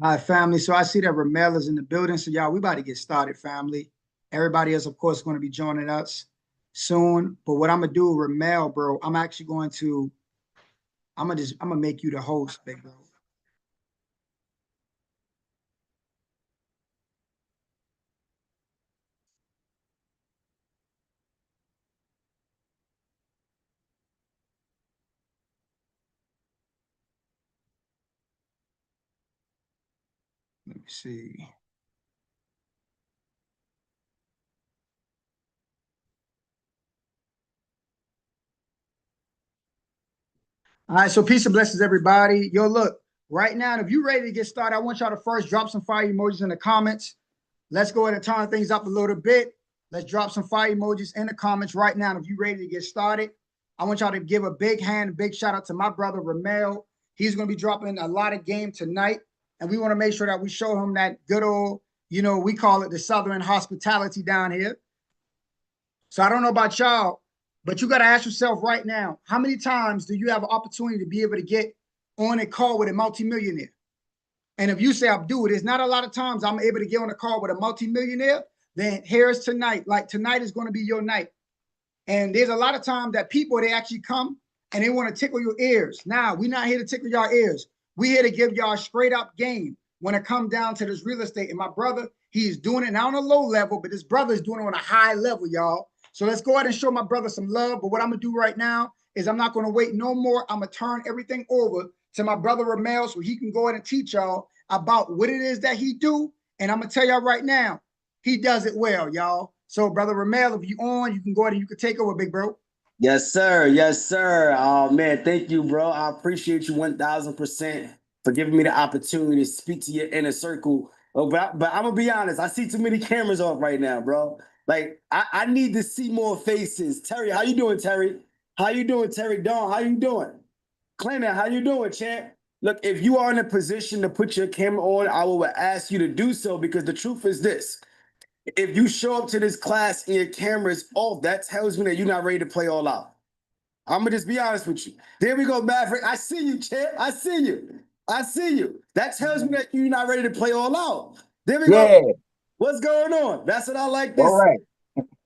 Hi, family. So I see that Ramel is in the building. So y'all, we about to get started, family. Everybody is, of course, going to be joining us soon. But what I'm gonna do, Ramel, bro, I'm actually going to, I'm gonna make you the host, big bro. Let me see. All right, so peace and blessings, everybody. Yo, look, right now, if you're ready to get started, I want y'all to first drop some fire emojis in the comments. Let's go ahead and turn things up a little bit. Let's drop some fire emojis in the comments right now. If you're ready to get started, I want y'all to give a big hand, a big shout out to my brother Ramel. He's going to be dropping a lot of game tonight, and we want to make sure that we show him that good old, we call it the Southern hospitality down here. So I don't know about y'all, but you got to ask yourself right now, how many times do you have an opportunity to be able to get on a call with a multimillionaire? And if you say, Abdul, there's not a lot of times I'm able to get on a call with a multimillionaire, then here's tonight. Like tonight is going to be your night. And there's a lot of times that people, they actually come and they want to tickle your ears. Now, we're not here to tickle y'all ears. We're here to give y'all straight up game when it comes down to this real estate. And my brother, he's doing it not on a low level, but his brother is doing it on a high level, y'all. So let's go ahead and show my brother some love. But what I'm going to do right now is I'm not going to wait no more. I'm going to turn everything over to my brother Ramel so he can go ahead and teach y'all about what it is that he do. And I'm going to tell y'all right now, he does it well, y'all. So, brother Ramel, if you on, you can go ahead and you can take over, big bro. Yes, sir. Yes, sir. Oh man, thank you, bro. I appreciate you 1000% for giving me the opportunity to speak to your inner circle. Oh, but I'm gonna be honest, I see too many cameras off right now, bro. Like I need to see more faces. Terry, how you doing, Terry? How you doing, Terry Dawn? How you doing? Clayman, how you doing, champ? Look, if you are in a position to put your camera on, I will ask you to do so because the truth is this. If you show up to this class and your camera is off, that tells me that you're not ready to play all out. I'm gonna just be honest with you. There we go, Maverick. I see you, champ. I see you. I see you. That tells me that you're not ready to play all out. There we go. Yeah, What's going on? That's what I like all this. right.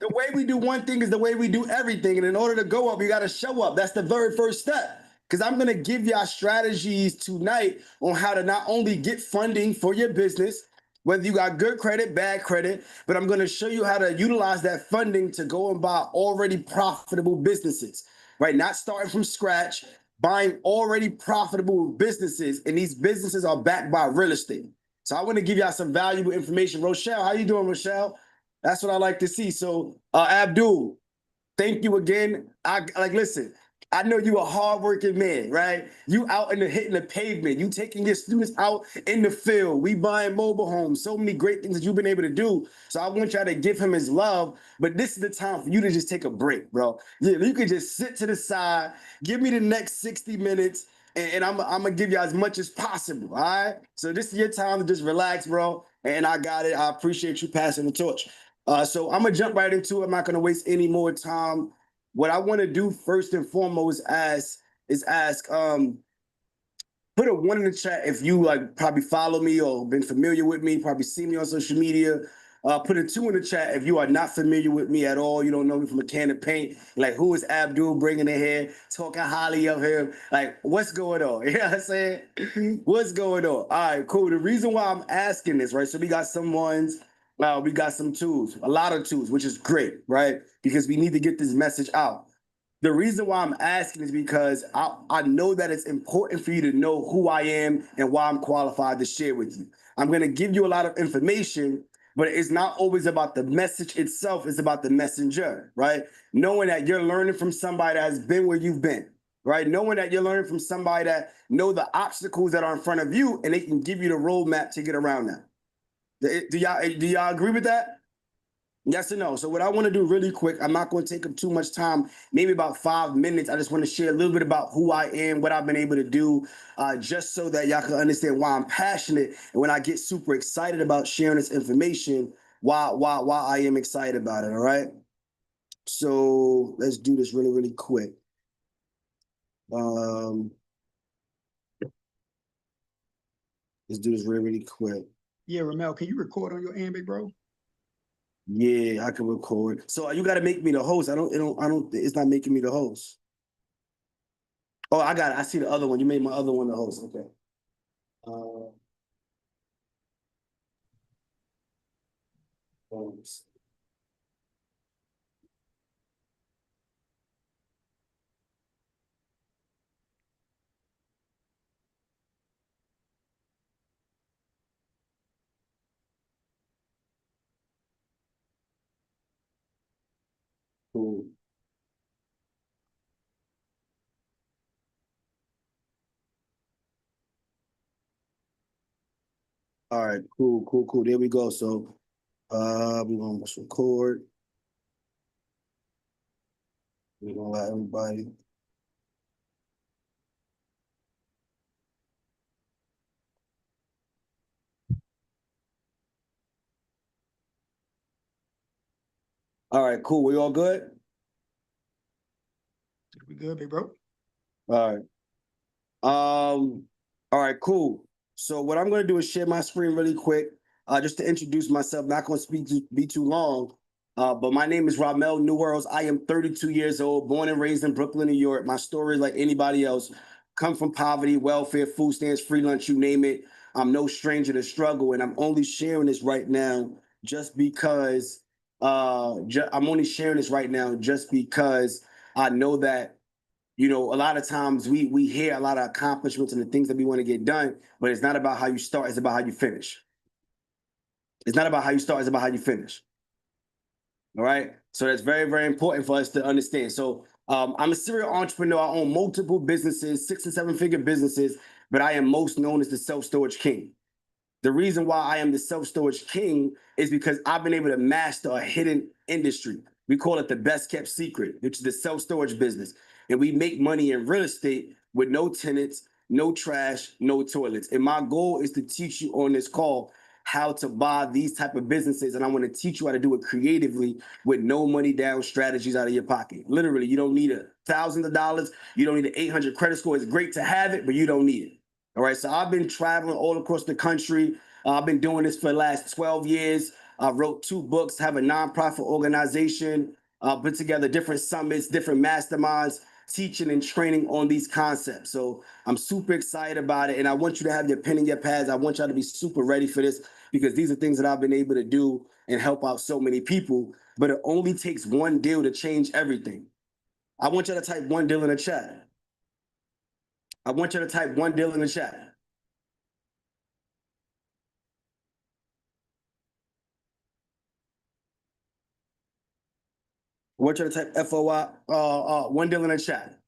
The way we do one thing is the way we do everything. And in order to go up, you got to show up. That's the very first step. Because I'm going to give y'all strategies tonight on how to not only get funding for your business, whether you got good credit, bad credit, but I'm going to show you how to utilize that funding to go and buy already profitable businesses, right? Not starting from scratch, buying already profitable businesses. And these businesses are backed by real estate. So I want to give y'all some valuable information. Rochelle, how you doing, Rochelle? That's what I like to see. So, Abdul, thank you again. I like listen. I know you a hardworking man, right? You out in the hitting the pavement. You taking your students out in the field. We buying mobile homes. So many great things that you've been able to do. So I want y'all to give him his love. But this is the time for you to just take a break, bro. Yeah, you can just sit to the side. Give me the next 60 minutes. And I'm gonna give you as much as possible. All right. So this is your time to just relax, bro. And I got it. I appreciate you passing the torch. So I'm gonna jump right into it. I'm not gonna waste any more time. What I want to do first and foremost is ask put a one in the chat if you like probably follow me or been familiar with me, probably see me on social media. Put a two in the chat if you are not familiar with me at all. You don't know me from a can of paint. Like, who is Abdul bringing in here, talking highly of him? Like, what's going on? You know what I'm saying? What's going on? All right, cool. The reason why I'm asking this, right? So we got some ones, we got some twos, a lot of twos, which is great, right? Because we need to get this message out. The reason why I'm asking is because I know that it's important for you to know who I am and why I'm qualified to share with you. I'm going to give you a lot of information, but it's not always about the message itself. It's about the messenger, right? Knowing that you're learning from somebody that has been where you've been, right? Knowing that you're learning from somebody that know the obstacles that are in front of you and they can give you the roadmap to get around that. Do y'all agree with that? Yes or no? So what I want to do really quick, I'm not going to take up too much time, maybe about 5 minutes. I just want to share a little bit about who I am, what I've been able to do, just so that y'all can understand why I'm passionate and when I get super excited about sharing this information, why I am excited about it. All right. So let's do this really, really quick. Um, Let's do this really quick. Yeah, Ramel, can you record on your end, big bro? Yeah, I can record. So you got to make me the host. It's not making me the host. Oh, I got it. I see the other one. You made my other one the host. Okay. Host. Cool. All right, cool. There we go. So we're gonna record. We're gonna let everybody. All right, cool. We all good? We good, big bro? All right. All right, cool. So what I'm going to do is share my screen really quick, just to introduce myself. Not going to be too long, but my name is Ramel Newworlds. I am 32 years old, born and raised in Brooklyn, New York. My story, like anybody else, come from poverty, welfare, food stamps, free lunch, you name it. I'm no stranger to struggle, and I'm only sharing this right now just because. I'm only sharing this right now just because I know that a lot of times we hear a lot of accomplishments and the things that we want to get done, but it's not about how you start, it's about how you finish. It's not about how you start, it's about how you finish. All right. So that's very, very important for us to understand. So I'm a serial entrepreneur. I own multiple businesses, 6 and 7 figure businesses, but I am most known as the self-storage king. The reason why I am the self-storage king is because I've been able to master a hidden industry. We call it the best kept secret, which is the self-storage business. And we make money in real estate with no tenants, no trash, no toilets. And my goal is to teach you on this call how to buy these type of businesses. And I want to teach you how to do it creatively with no money down strategies out of your pocket. Literally, you don't need thousands of dollars. You don't need an 800 credit score. It's great to have it, but you don't need it. All right, so I've been traveling all across the country. I've been doing this for the last 12 years. I wrote 2 books, have a nonprofit organization, put together different summits, different masterminds, teaching and training on these concepts. So I'm super excited about it. And I want you to have your pen and your pads. I want y'all to be super ready for this because these are things that I've been able to do and help out so many people. But it only takes one deal to change everything. I want y'all to type one deal in the chat. I want you to type one deal in the chat. I want you to type FOI, one deal in the chat.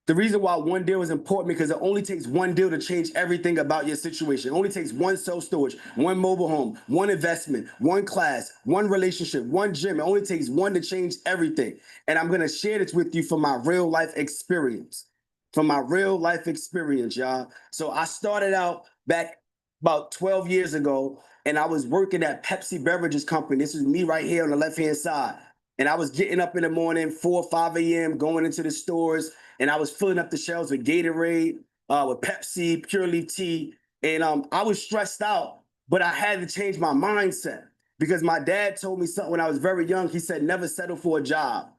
The reason why one deal is important because it only takes one deal to change everything about your situation. It only takes one self-storage, one mobile home, one investment, one class, one relationship, one gym. It only takes one to change everything. And I'm going to share this with you from my real life experience. From my real life experience, y'all. So I started out back about 12 years ago, and I was working at Pepsi Beverages Company. This is me right here on the left-hand side. And I was getting up in the morning, 4 or 5 a.m., going into the stores, and I was filling up the shelves with Gatorade, with Pepsi, Pure Leaf tea. And I was stressed out, but I had to change my mindset because my dad told me something when I was very young. He said, never settle for a job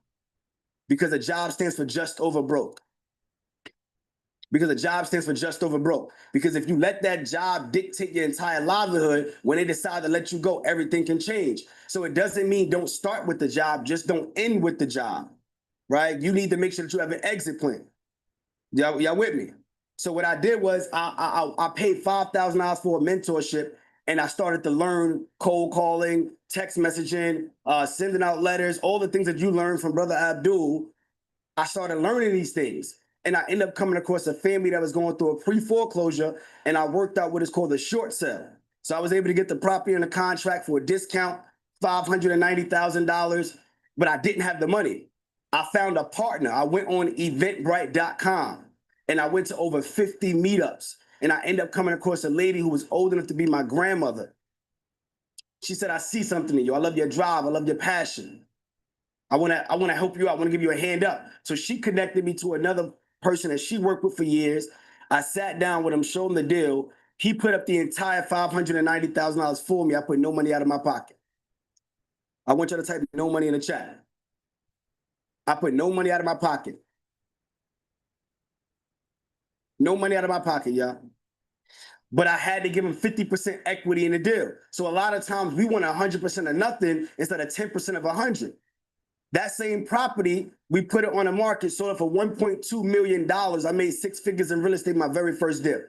because a job stands for just over broke. Because a job stands for just over broke. Because if you let that job dictate your entire livelihood, when they decide to let you go, everything can change. So it doesn't mean don't start with the job, just don't end with the job, right? You need to make sure that you have an exit plan. Y'all with me? So what I did was I paid $5,000 for a mentorship, and I started to learn cold calling, text messaging, sending out letters, all the things that you learned from Brother Abdul. I started learning these things. And I ended up coming across a family that was going through a pre-foreclosure, and I worked out what is called a short sale. So I was able to get the property in the contract for a discount, $590,000, but I didn't have the money. I found a partner. I went on eventbrite.com, and I went to over 50 meetups, and I ended up coming across a lady who was old enough to be my grandmother. She said, I see something in you. I love your drive. I love your passion. I want to help you out. I want to give you a hand up. So she connected me to another person that she worked with for years. I sat down with him, showed him the deal. He put up the entire $590,000 for me. I put no money out of my pocket. I want you to type no money in the chat. I put no money out of my pocket. No money out of my pocket, y'all. But I had to give him 50% equity in the deal. So a lot of times we want 100% of nothing instead of 10% of 100. That same property, we put it on the market, sold it for $1.2 million. I made 6 figures in real estate my very first deal.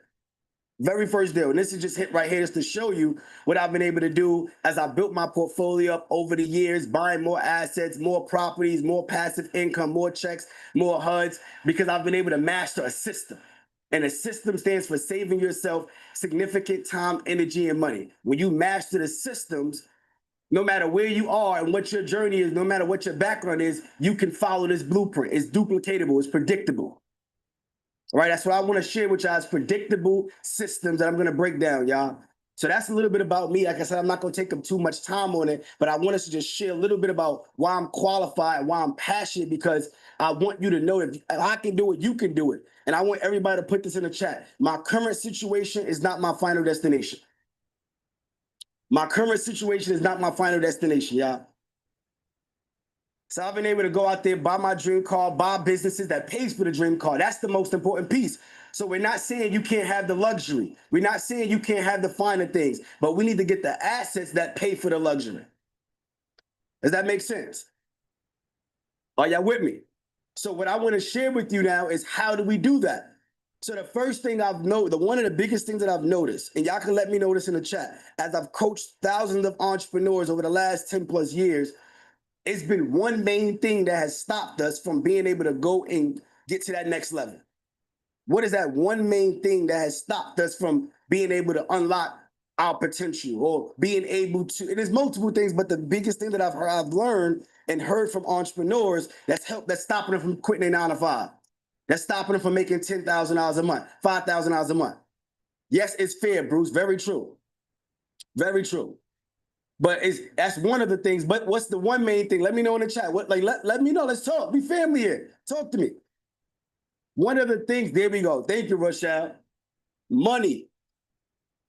Very first deal. And this is just hit right here just to show you what I've been able to do as I built my portfolio up over the years, buying more assets, more properties, more passive income, more checks, more HUDs, because I've been able to master a system. And a system stands for saving yourself significant time, energy, and money. When you master the systems, no matter where you are and what your journey is, no matter what your background is, you can follow this blueprint. It's duplicatable, it's predictable. All right, that's what I want to share with y'all is predictable systems that I'm going to break down, y'all. So that's a little bit about me. Like I said, I'm not going to take up too much time on it, but I want us to just share a little bit about why I'm qualified, why I'm passionate, because I want you to know that if I can do it, you can do it. And I want everybody to put this in the chat. My current situation is not my final destination. My current situation is not my final destination, y'all. So I've been able to go out there, buy my dream car, buy businesses that pays for the dream car. That's the most important piece. So we're not saying you can't have the luxury. We're not saying you can't have the finer things, but we need to get the assets that pay for the luxury. Does that make sense? Are y'all with me? So what I want to share with you now is how do we do that? So the first thing I've noticed, one of the biggest things that I've noticed, and y'all can let me know this in the chat, as I've coached thousands of entrepreneurs over the last 10 plus years, it's been one main thing that has stopped us from being able to go and get to that next level. What is that one main thing that has stopped us from being able to unlock our potential or being able to, and there's multiple things, but the biggest thing that I've learned and heard from entrepreneurs that's stopping them from quitting their 9 to 5. That's stopping them from making $10,000 a month, $5,000 a month. Yes, it's fair, Bruce. Very true. Very true. But that's one of the things. But what's the one main thing? Let me know in the chat. Let me know. Let's talk. Be family here. Talk to me. One of the things, there we go. Thank you, Rochelle. Money.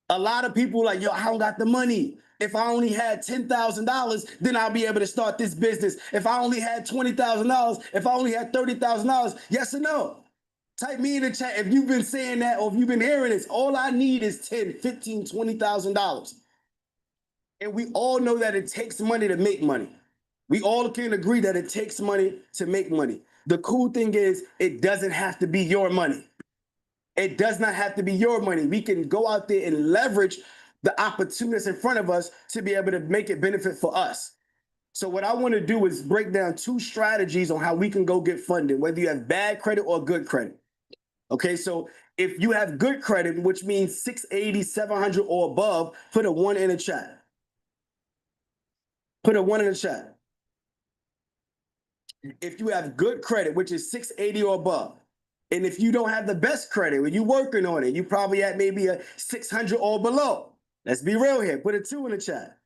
A lot of people like, yo, I don't got the money. If I only had $10,000, then I'll be able to start this business. If I only had $20,000, if I only had $30,000, yes or no? Type me in the chat if you've been saying that or if you've been hearing this. All I need is $10,000, $15,000, $20,000. And we all know that it takes money to make money. We all can agree that it takes money to make money. The cool thing is it doesn't have to be your money. It does not have to be your money. We can go out there and leverage the opportunities in front of us to be able to make it benefit for us. So what I want to do is break down 2 strategies on how we can go get funded, whether you have bad credit or good credit. Okay, so if you have good credit, which means 680, 700 or above, put a 1 in the chat. Put a 1 in the chat. If you have good credit, which is 680 or above, and if you don't have the best credit, when you're working on it, you probably at maybe a 600 or below. Let's be real here. Put a 2 in the chat.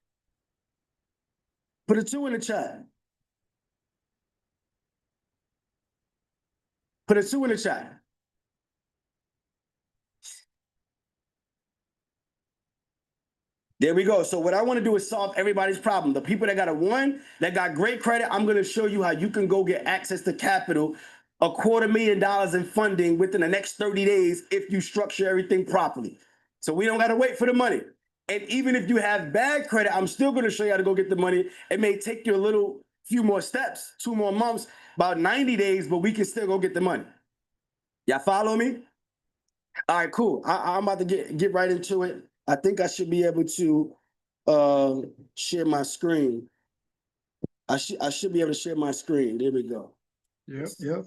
Put a 2 in the chat. Put a 2 in the chat. There we go. So what I want to do is solve everybody's problem. The people that got a 1, that got great credit, I'm going to show you how you can go get access to capital, $250,000 in funding within the next 30 days if you structure everything properly. So we don't got to wait for the money. And even if you have bad credit, I'm still going to show you how to go get the money. It may take you a few more steps, 2 more months, about 90 days, but we can still go get the money. Y'all follow me? All right, cool. I'm about to get right into it. I think I should be able to share my screen. I should be able to share my screen. There we go. Yep. Let's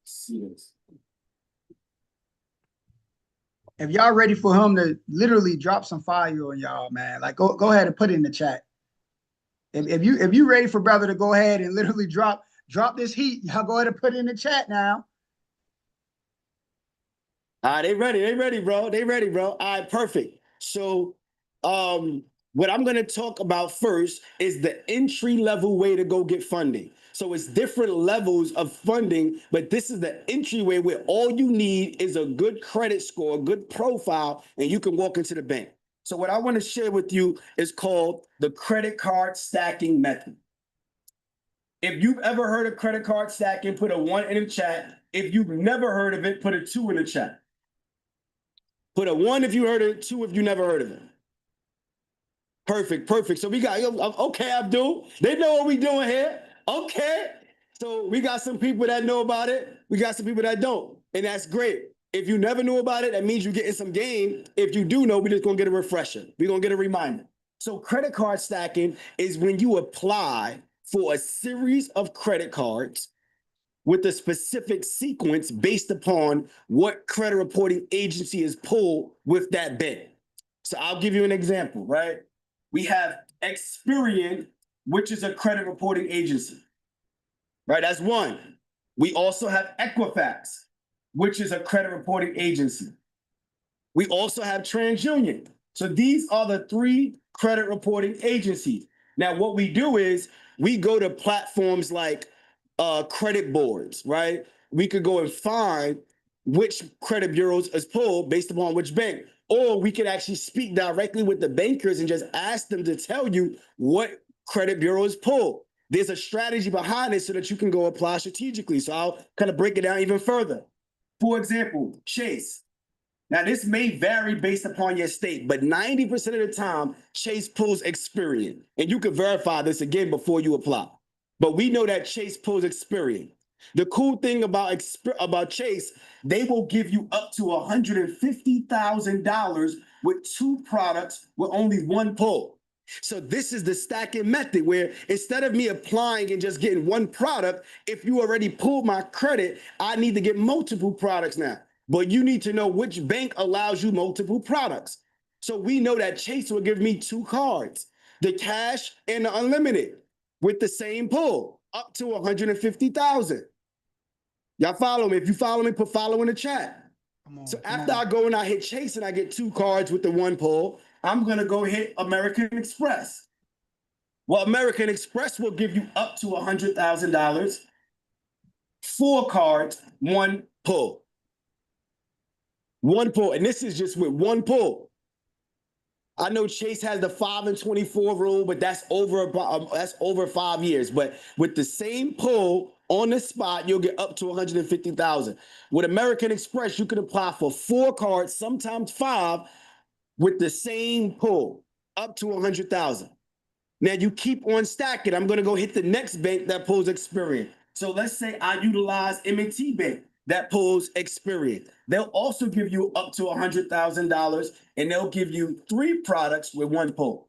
see this. If y'all ready for him to literally drop some fire on y'all, man, like go ahead and put it in the chat. If you ready for brother to go ahead and literally drop this heat, y'all go ahead and put it in the chat now. They ready, bro. They ready, bro. All right, perfect. So, what I'm going to talk about first is the entry-level way to go get funding. So it's different levels of funding, but this is the entryway where all you need is a good credit score, a good profile, and you can walk into the bank. So what I want to share with you is called the credit card stacking method. If you've ever heard of credit card stacking, put a 1 in the chat. If you've never heard of it, put a 2 in the chat. Put a 1 if you heard of it, 2 if you never heard of it. Perfect, perfect. So we got, okay, Abdul, they know what we doing here. Okay. So we got some people that know about it. We got some people that don't, and that's great. If you never knew about it, that means you're getting some game. If you do know, we're just gonna get a refresher. We're gonna get a reminder. So credit card stacking is when you apply for a series of credit cards with a specific sequence based upon what credit reporting agency is pulled with that bank. So I'll give you an example, right? We have Experian, which is a credit reporting agency, right? That's one. We also have Equifax, which is a credit reporting agency. We also have TransUnion. So these are the 3 credit reporting agencies. Now, what we do is we go to platforms like credit boards, right? We could go and find which credit bureaus is pulled based upon which bank. Or we could actually speak directly with the bankers and just ask them to tell you what credit bureau is pulled. There's a strategy behind it so that you can go apply strategically. So I'll kind of break it down even further. For example, Chase. Now, this may vary based upon your state, but 90% of the time, Chase pulls Experian. And you can verify this again before you apply. But we know that Chase pulls Experian. The cool thing about Chase, they will give you up to $150,000 with 2 products with only 1 pull. So this is the stacking method where instead of me applying and just getting 1 product, if you already pulled my credit, I need to get multiple products now. But you need to know which bank allows you multiple products. So we know that Chase will give me 2 cards, the cash and the unlimited, with the same pull, up to $150,000. Y'all follow me? If you follow me, put follow in the chat. So after I go and I hit Chase and I get 2 cards with the 1 pull, I'm gonna go hit American Express. Well, American Express will give you up to $100,000, 4 cards, 1 pull. 1 pull, and this is just with 1 pull. I know Chase has the 5 and 24 rule, but that's over 5 years. But with the same pull on the spot, you'll get up to $150,000. With American Express, you can apply for 4 cards, sometimes 5, with the same pull, up to $100,000. Now you keep on stacking. I'm gonna go hit the next bank that pulls Experian. So let's say I utilize M&T Bank that pulls Experian. They'll also give you up to $100,000, and they'll give you 3 products with 1 pull.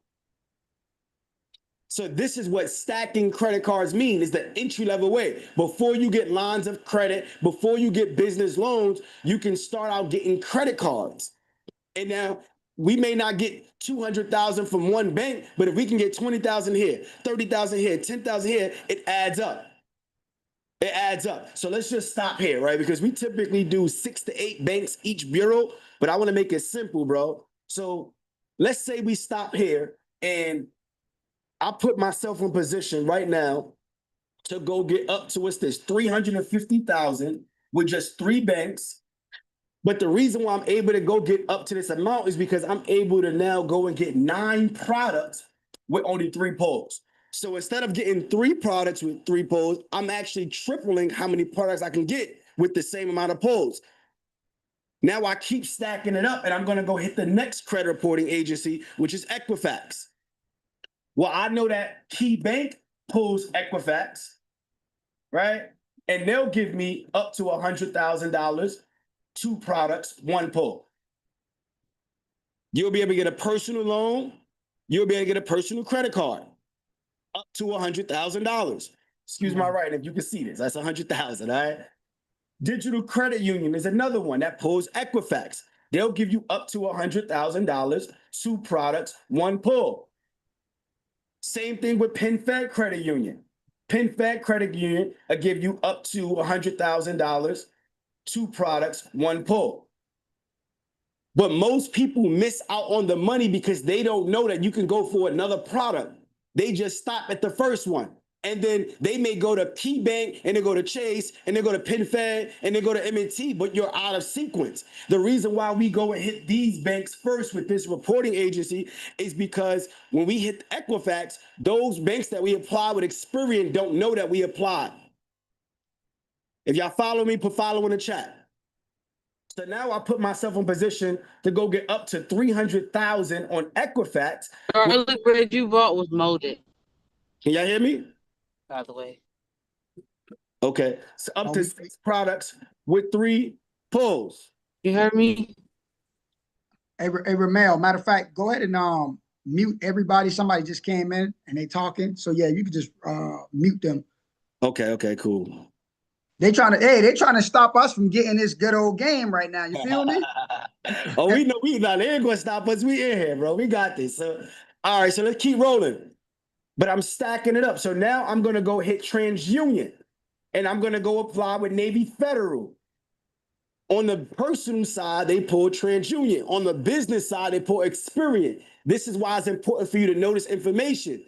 So this is what stacking credit cards mean, is the entry-level way. Before you get lines of credit, before you get business loans, you can start out getting credit cards. And now we may not get 200,000 from 1 bank, but if we can get 20,000 here, 30,000 here, 10,000 here, it adds up. It adds up. So let's just stop here, right? Because we typically do 6 to 8 banks each bureau, but I want to make it simple, bro. So let's say we stop here and I put myself in position right now to go get up to, what's this, 350,000 with just 3 banks. But the reason why I'm able to go get up to this amount is because I'm able to now go and get 9 products with only 3 pulls. So instead of getting 3 products with 3 pulls, I'm actually tripling how many products I can get with the same amount of pulls. Now I keep stacking it up, and I'm going to go hit the next credit reporting agency, which is Equifax. Well, I know that Key Bank pulls Equifax, right? And they'll give me up to $100,000, 2 products, 1 pull. You'll be able to get a personal loan. You'll be able to get a personal credit card up to $100,000. Excuse my writing, if you can see this, that's 100,000, all right? Digital Credit Union is another one that pulls Equifax. They'll give you up to $100,000, 2 products, 1 pull. Same thing with PenFed Credit Union. PenFed Credit Union will give you up to $100,000, 2 products, 1 pull. But most people miss out on the money because they don't know that you can go for another product. They just stop at the first one. And then they may go to P Bank and they go to Chase and they go to PenFed and they go to M&T, but you're out of sequence. The reason why we go and hit these banks first with this reporting agency is because when we hit Equifax, those banks that we apply with Experian don't know that we applied. If y'all follow me, put follow in the chat. So now I put myself in position to go get up to 300,000 on Equifax. Garlic bread you bought was molded, Can y'all hear me? by the way. Okay, so up to 6 products with 3 pulls. You heard me? Hey, Ramel, matter of fact, go ahead and mute everybody. Somebody just came in and they talking. So yeah, you can just mute them. Okay, cool. They're trying to stop us from getting this good old game right now. You feel me? Oh, we know they ain't gonna stop us. We in here, bro. We got this. So all right, so let's keep rolling. But I'm stacking it up. So now I'm gonna go hit TransUnion and I'm gonna go apply with Navy Federal. On the personal side, they pull TransUnion. On the business side, they pull Experian. This is why it's important for you to know this information.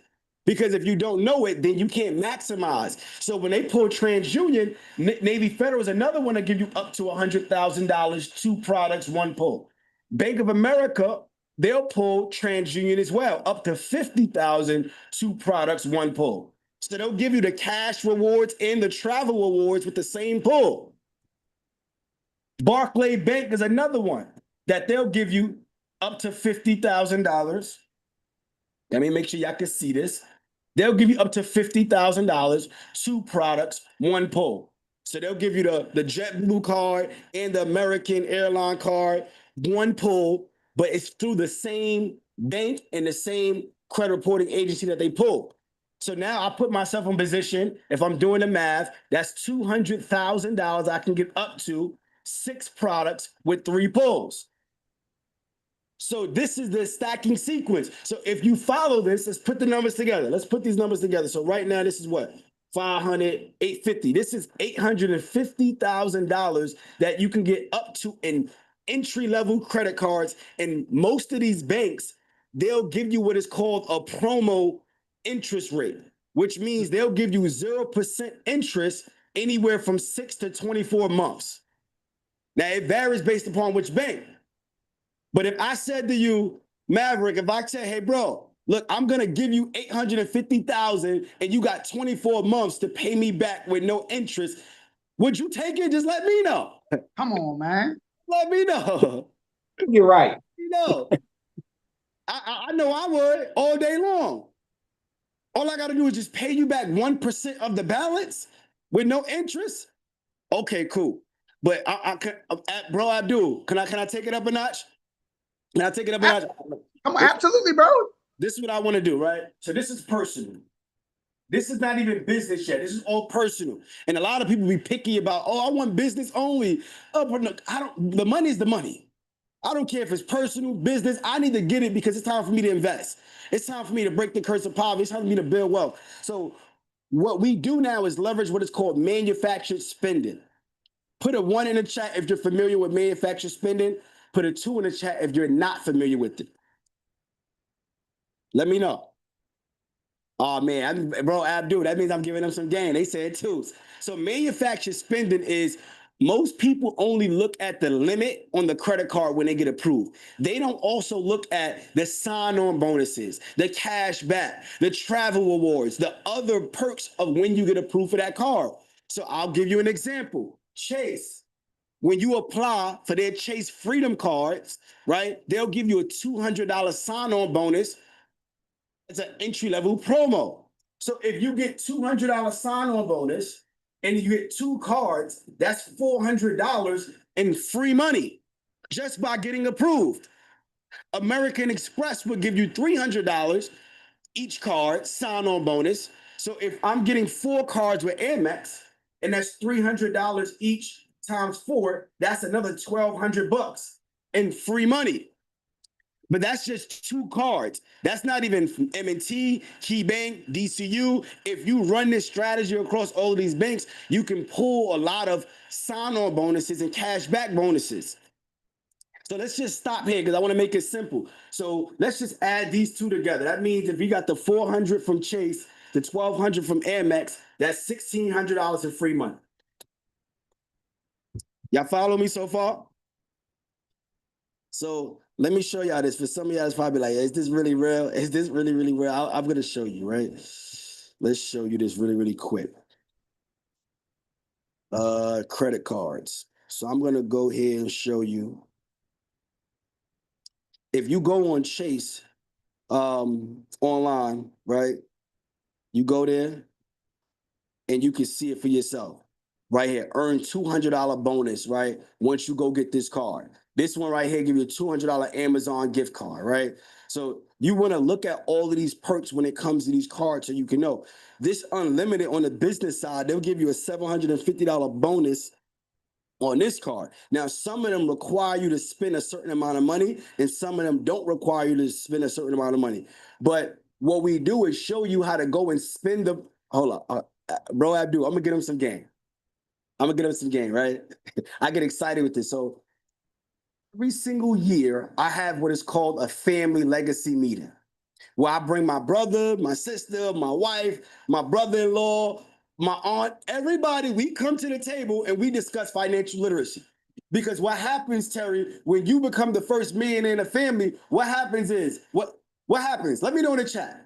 Because if you don't know it, then you can't maximize. So when they pull TransUnion, Navy Federal is another one to give you up to $100,000, 2 products, 1 pull. Bank of America, they'll pull TransUnion as well, up to 50,000, 2 products, 1 pull. So they'll give you the cash rewards and the travel rewards with the same pull. Barclay Bank is another one that they'll give you up to $50,000. Let me make sure y'all can see this. They'll give you up to $50,000, 2 products, 1 pull. So they'll give you the JetBlue card and the American airline card, 1 pull, but it's through the same bank and the same credit reporting agency that they pull. So now I put myself in position, if I'm doing the math, that's $200,000 I can get up to 6 products with 3 pulls. So this is the stacking sequence. So if you follow this, let's put the numbers together. Let's put these numbers together. So right now, this is what? 500, 850. This is $850,000 that you can get up to in entry-level credit cards. And most of these banks, they'll give you what is called a promo interest rate, which means they'll give you 0% interest anywhere from 6 to 24 months. Now, it varies based upon which bank. But if I said to you, Maverick, if I said, hey, bro, look, I'm going to give you $850,000 and you got 24 months to pay me back with no interest, would you take it? Just let me know. Come on, man. Let me know. You're right. You know, I know I would all day long. All I got to do is just pay you back 1% of the balance with no interest. Okay, cool. But bro, Abdul, can I take it up a notch? Can I take it up a notch? Come on, absolutely, bro. This is what I want to do, right? So this is personal. This is not even business yet. This is all personal. And a lot of people be picky about, oh, I want business only. Oh, but look, the money is the money. I don't care if it's personal, business. I need to get it because it's time for me to invest. It's time for me to break the curse of poverty. It's time for me to build wealth. So what we do now is leverage what is called manufactured spending. Put a 1 in the chat if you're familiar with manufactured spending. Put a 2 in the chat if you're not familiar with it. Let me know. Oh man, bro, Abdul, that means I'm giving them some game. They said 2s. So manufactured spending is most people only look at the limit on the credit card when they get approved. They don't also look at the sign-on bonuses, the cash back, the travel rewards, the other perks of when you get approved for that card. So I'll give you an example. Chase. When you apply for their Chase Freedom cards, right, they'll give you a $200 sign-on bonus. It's an entry-level promo. So if you get $200 sign-on bonus and you get 2 cards, that's $400 in free money just by getting approved. American Express will give you $300 each card, sign-on bonus. So if I'm getting 4 cards with Amex, and that's $300 each times 4, that's another $1,200 in free money. But that's just 2 cards. That's not even M&T, KeyBank, DCU. If you run this strategy across all of these banks, you can pull a lot of sign-on bonuses and cash back bonuses. So let's just stop here because I want to make it simple. So let's just add these 2 together. That means if you got the 400 from Chase the $1,200 from Amex, that's $1,600 in free money. Y'all follow me so far? So let me show y'all this. For some of y'all, it's probably like, is this really real? Is this really, really real? I'm gonna show you, right? Let's show you this really, really quick. Credit cards. So I'm gonna go here and show you. If you go on Chase online, right? You go there and you can see it for yourself. Right here, earn $200 bonus, right? Once you go get this card. This one right here give you a $200 Amazon gift card, right? So you want to look at all of these perks when it comes to these cards so you can know. This unlimited on the business side, they'll give you a $750 bonus on this card. Now, some of them require you to spend a certain amount of money, and some of them don't require you to spend a certain amount of money. But what we do is show you how to go and spend the, hold on, bro Abdul, I'm gonna get him some game. Right? I get excited with this. So every single year, I have what is called a family legacy meeting, where I bring my brother, my sister, my wife, my brother-in-law, my aunt, everybody, we come to the table and we discuss financial literacy. Because what happens, Terry, when you become the first man in a family, what happens is, what happens? Let me know in the chat.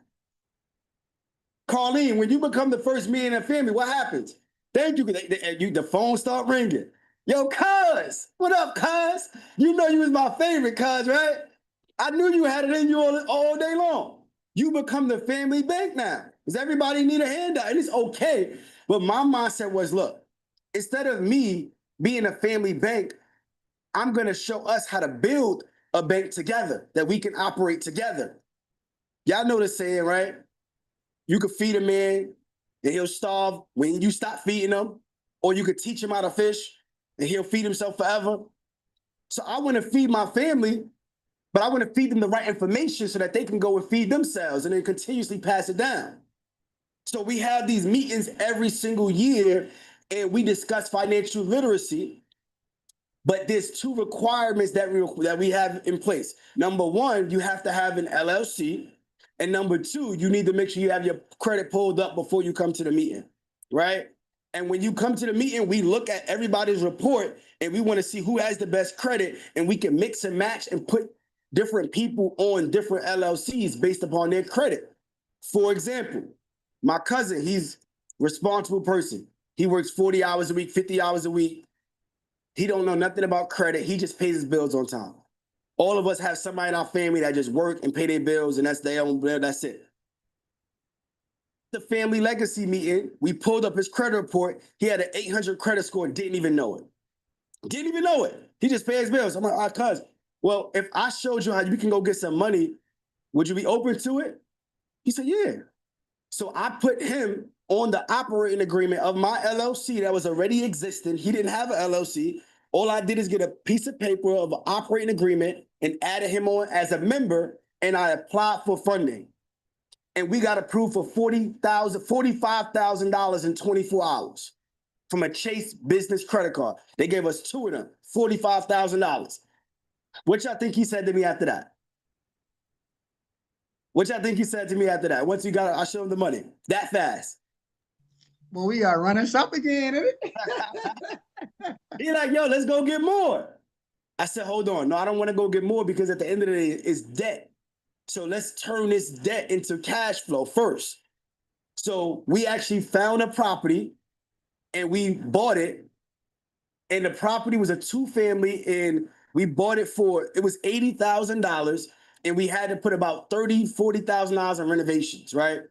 Carlene, when you become the first man in a family, what happens? Thank you. The phone start ringing. Yo, cuz, what up, cuz? You know you was my favorite, cuz, right? I knew you had it in you all day long. You become the family bank now. Because everybody need a handout, and it's okay. But my mindset was, look, instead of me being a family bank, I'm gonna show us how to build a bank together that we can operate together. Y'all know the saying, right? You could feed a man and he'll starve when you stop feeding him, or you could teach him how to fish and he'll feed himself forever. So I want to feed my family, but I want to feed them the right information so that they can go and feed themselves and then continuously pass it down. So we have these meetings every single year and we discuss financial literacy, but there's two requirements that we have in place. Number one, you have to have an LLC. And number two, you need to make sure you have your credit pulled up before you come to the meeting, right? And when you come to the meeting, we look at everybody's report and we want to see who has the best credit, and we can mix and match and put different people on different LLCs based upon their credit. For example, my cousin, he's a responsible person. He works 40 hours a week, 50 hours a week. He don't know nothing about credit. He just pays his bills on time. All of us have somebody in our family that just work and pay their bills, and that's their own, that's it. The family legacy meeting, we pulled up his credit report. He had an 800 credit score, didn't even know it. Didn't even know it. He just pays his bills. I'm like, all right, cuz, well, if I showed you how you can go get some money, would you be open to it? He said, yeah. So I put him on the operating agreement of my LLC that was already existing. He didn't have an LLC. All I did is get a piece of paper of an operating agreement and added him on as a member, and I applied for funding. And we got approved for $45,000 in 24 hours from a Chase business credit card. They gave us two of them, $45,000. What y'all think he said to me after that? What y'all think he said to me after that? Once you got it, I showed him the money that fast. Well, we are running up again. He's like, yo, let's go get more. I said, hold on. No, I don't want to go get more because at the end of the day, it's debt. So let's turn this debt into cash flow first. So we actually found a property and we bought it. And the property was a two-family, and we bought it for, it was $80,000. And we had to put about $40,000 in renovations, right?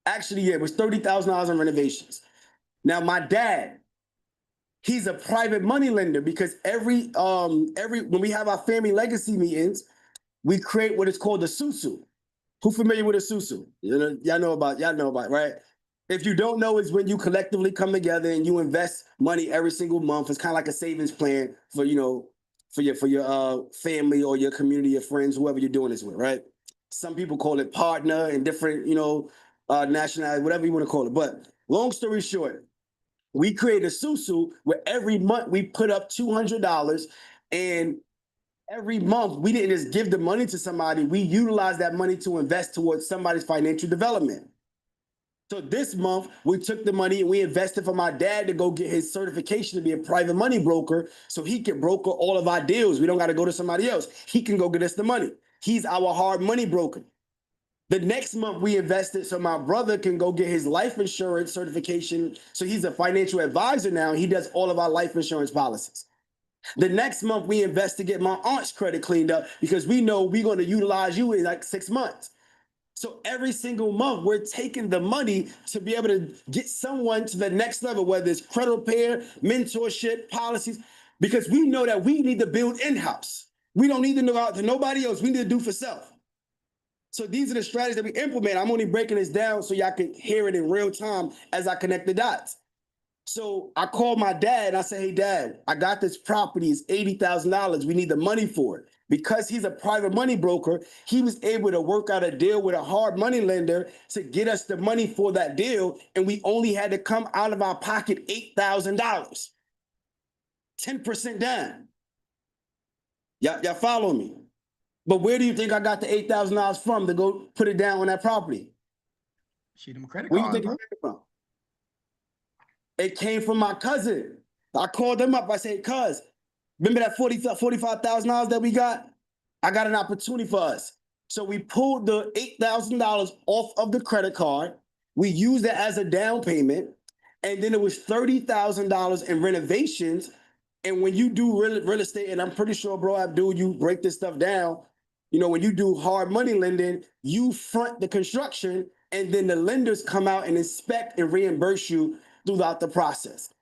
Actually, yeah, it was $30,000 in renovations. Now, my dad, he's a private money lender because every when we have our family legacy meetings, we create what is called the susu. Who familiar with a susu? Y'all know about, right? If you don't know, it's when you collectively come together and you invest money every single month. It's kind of like a savings plan for, for your family or your community, your friends, whoever you're doing this with, right? Some people call it partner and different, nationality, whatever you want to call it. But long story short, we created a susu where every month we put up $200, and every month we didn't just give the money to somebody, we utilized that money to invest towards somebody's financial development. So this month, we took the money and we invested for my dad to go get his certification to be a private money broker so he can broker all of our deals. We don't got to go to somebody else. He can go get us the money. He's our hard money broker. The next month, we invested so my brother can go get his life insurance certification. So he's a financial advisor now. He does all of our life insurance policies. The next month, we invest to get my aunt's credit cleaned up because we know we're going to utilize you in like 6 months. So every single month, we're taking the money to be able to get someone to the next level, whether it's credit repair, mentorship, policies, because we know that we need to build in-house. We don't need to know out to nobody else. We need to do for self. So these are the strategies that we implement. I'm only breaking this down so y'all can hear it in real time as I connect the dots. So I called my dad and I said, hey, Dad, I got this property. It's $80,000. We need the money for it. Because he's a private money broker, he was able to work out a deal with a hard money lender to get us the money for that deal. And we only had to come out of our pocket $8,000, 10% down. Y'all follow me? But where do you think I got the $8,000 from to go put it down on that property? Shoot him a credit Where you card, think bro. it came from? It came from my cousin. I called them up. I said, cuz, remember that $45,000 that we got? I got an opportunity for us. So we pulled the $8,000 off of the credit card. We used it as a down payment. And then it was $30,000 in renovations. And when you do real estate, and I'm pretty sure, bro, Abdul, you break this stuff down. You know, when you do hard money lending, you front the construction and then the lenders come out and inspect and reimburse you throughout the process.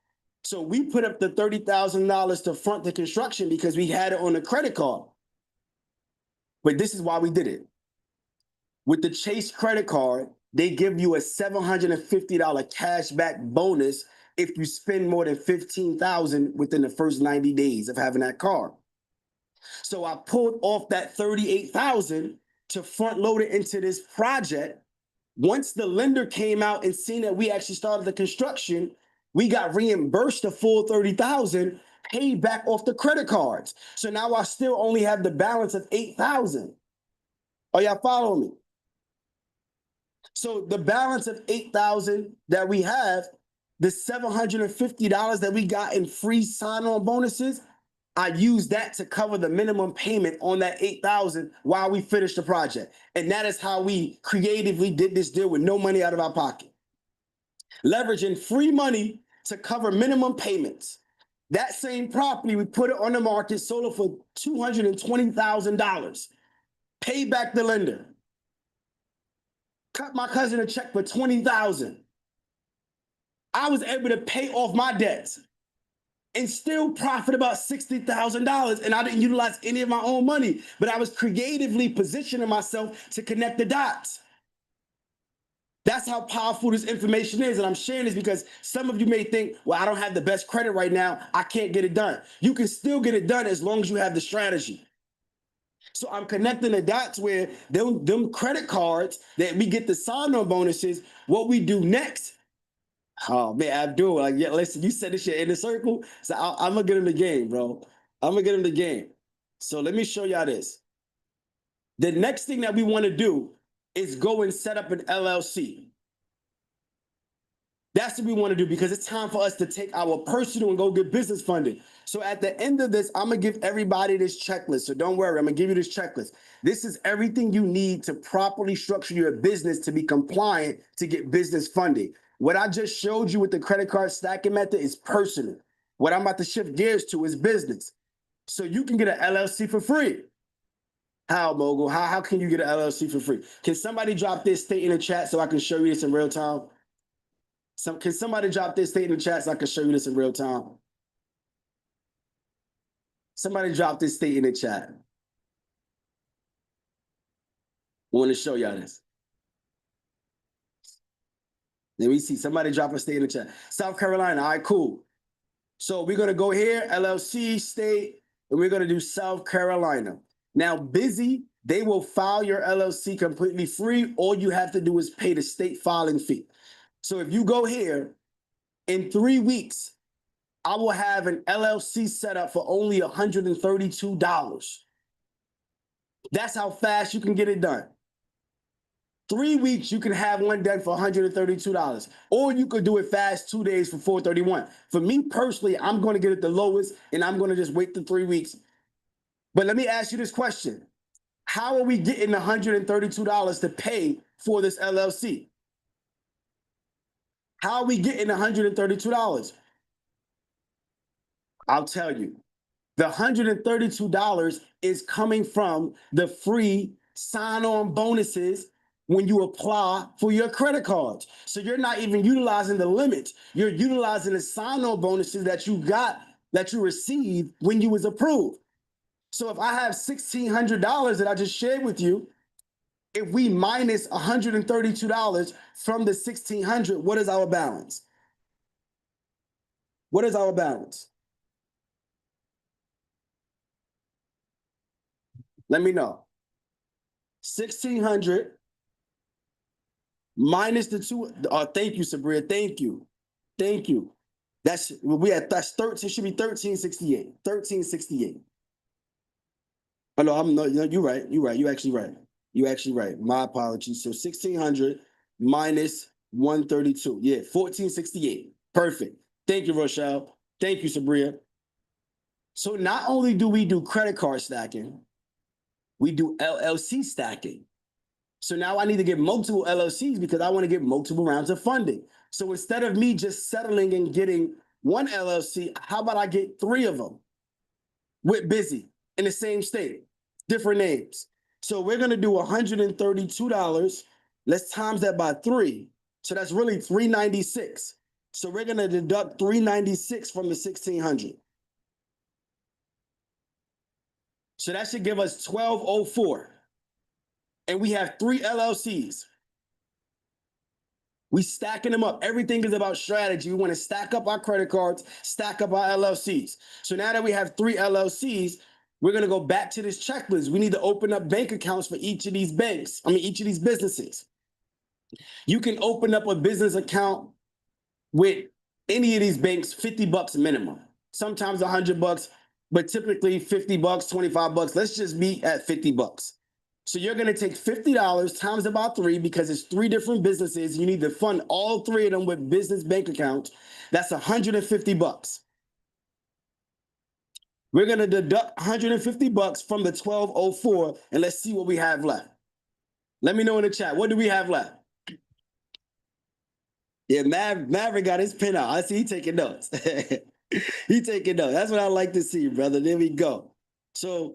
So we put up the $30,000 to front the construction because we had it on a credit card. But this is why we did it. With the Chase credit card, they give you a $750 cash back bonus if you spend more than $15,000 within the first 90 days of having that card. So I pulled off that $38,000 to front load it into this project. Once the lender came out and seen that we actually started the construction, we got reimbursed the full $30,000, paid back off the credit cards. So now I still only have the balance of $8,000. Are y'all following me? So the balance of $8,000 that we have, the $750 that we got in free sign-on bonuses, I used that to cover the minimum payment on that $8,000 while we finished the project. And that is how we creatively did this deal with no money out of our pocket. Leveraging free money to cover minimum payments. That same property, we put it on the market, sold it for $220,000. Paid back the lender. Cut my cousin a check for $20,000. I was able to pay off my debts and still profit about $60,000. And I didn't utilize any of my own money, but I was creatively positioning myself to connect the dots. That's how powerful this information is. And I'm sharing this because some of you may think, well, I don't have the best credit right now. I can't get it done. You can still get it done as long as you have the strategy. So I'm connecting the dots where them credit cards that we get the sign-on bonuses, what we do next. Oh man, Abdul, like, yeah, listen, you said this shit in the circle. So I'm gonna get him the game, bro. I'm gonna get him the game. So let me show y'all this. The next thing that we want to do is go and set up an LLC. That's what we want to do because it's time for us to take our personal and go get business funding. So at the end of this, I'm going to give everybody this checklist. So don't worry, I'm going to give you this checklist. This is everything you need to properly structure your business to be compliant to get business funding. What I just showed you with the credit card stacking method is personal. What I'm about to shift gears to is business. So you can get an LLC for free. How, Mogul? How can you get an LLC for free? Can somebody drop this state in the chat so I can show you this in real time? Can somebody drop this state in the chat so I can show you this in real time? Somebody drop this state in the chat. I want to show y'all this. Let me see. Somebody drop a state in the chat. South Carolina. All right, cool. So we're going to go here, LLC, state, and we're going to do South Carolina. Now, Busy, they will file your LLC completely free. All you have to do is pay the state filing fee. So if you go here, in 3 weeks, I will have an LLC set up for only $132. That's how fast you can get it done. 3 weeks, you can have one done for $132. Or you could do it fast 2 days for $431. For me personally, I'm going to get it the lowest and I'm going to just wait the 3 weeks. But let me ask you this question. How are we getting $132 to pay for this LLC? How are we getting $132? I'll tell you. The $132 is coming from the free sign-on bonuses when you apply for your credit cards. So you're not even utilizing the limits. You're utilizing the sign-on bonuses that you got, that you received when you was approved. So if I have $1,600 that I just shared with you, if we minus $132 from the $1,600, what is our balance? What is our balance? Let me know. 1,600 minus the two. Oh, thank you, Sabria. Thank you. Thank you. That's 13, should be 1368. 1368. Oh no, no, you're right. You're right. You actually right. You actually right. My apologies. So 1,600 minus 132. Yeah, 1468. Perfect. Thank you, Rochelle. Thank you, Sabria. So not only do we do credit card stacking, we do LLC stacking. So now I need to get multiple LLCs because I want to get multiple rounds of funding. So instead of me just settling and getting one LLC, how about I get 3 of them with Busy in the same state, different names. So we're going to do $132. Let's times that by 3. So that's really $396. So we're going to deduct $396 from the 1,600. So that should give us $1,204. And we have 3 LLCs. We stacking them up. Everything is about strategy. We want to stack up our credit cards, stack up our LLCs. So now that we have 3 LLCs, we're going to go back to this checklist. We need to open up bank accounts for each of these banks. Each of these businesses. You can open up a business account with any of these banks, $50 minimum. Sometimes $100, but typically $50, $25. Let's just be at $50. So you're going to take $50 times about 3 because it's 3 different businesses. You need to fund all 3 of them with business bank accounts. That's $150. We're going to deduct $150 from the 1,204 and let's see what we have left. Let me know in the chat. What do we have left? Yeah, Maverick got his pen out. I see he taking notes. He taking notes. That's what I like to see, brother. There we go. So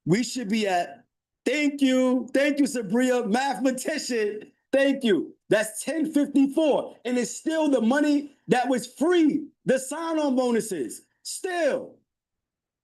we should be at, thank you, Sabria, mathematician. Thank you. That's 1054. And it's still the money that was free. The sign-on bonuses. Still.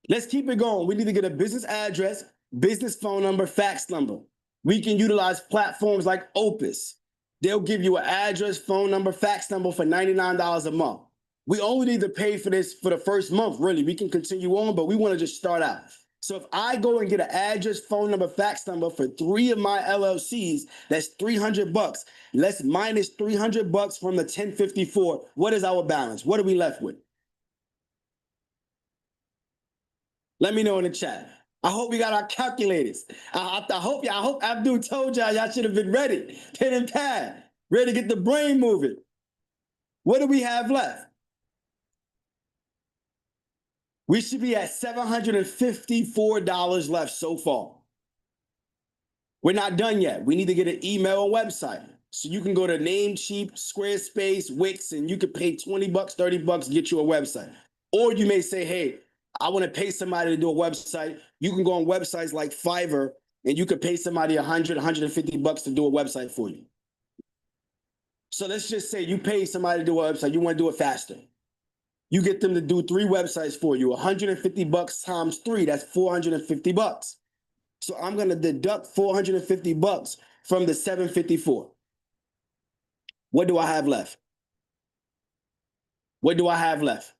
Let's keep it going. We need to get a business address, business phone number, fax number. We can utilize platforms like Opus. They'll give you an address, phone number, fax number for $99 a month. We only need to pay for this for the first month, really. We can continue on, but we want to just start out. So if I go and get an address, phone number, fax number for 3 of my LLCs, that's $300. Let's minus $300 from the 1054. What is our balance? What are we left with? Let me know in the chat. I hope we got our calculators. I hope Abdul told y'all should have been ready. Pen and pad. Ready to get the brain moving. What do we have left? We should be at $754 left so far. We're not done yet. We need to get an email and website. So you can go to Namecheap, Squarespace, Wix, and you can pay $20, $30 to get you a website. Or you may say, hey, I want to pay somebody to do a website. You can go on websites like Fiverr and you can pay somebody $100, $150 to do a website for you. So let's just say you pay somebody to do a website. You want to do it faster. You get them to do 3 websites for you. $150 times 3, that's $450. So I'm going to deduct $450 from the 754. What do I have left? What do I have left?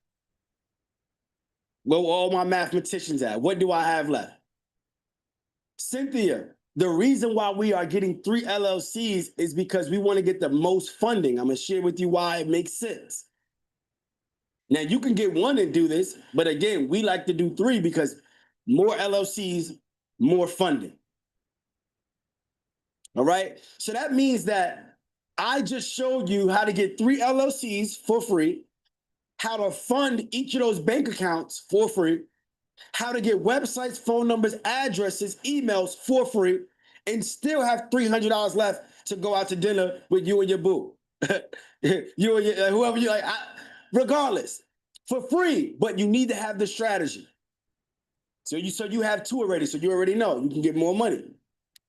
Where all my mathematicians at? What do I have left? Cynthia, the reason why we are getting 3 LLCs is because we want to get the most funding. I'm going to share with you why it makes sense. Now, you can get 1 and do this, but again, we like to do 3 because more LLCs, more funding. All right. So that means that I just showed you how to get 3 LLCs for free, how to fund each of those bank accounts for free, how to get websites, phone numbers, addresses, emails for free, and still have $300 left to go out to dinner with you and your boo. You and your, whoever you like, regardless, for free, but you need to have the strategy. So you have 2 already, so you already know you can get more money.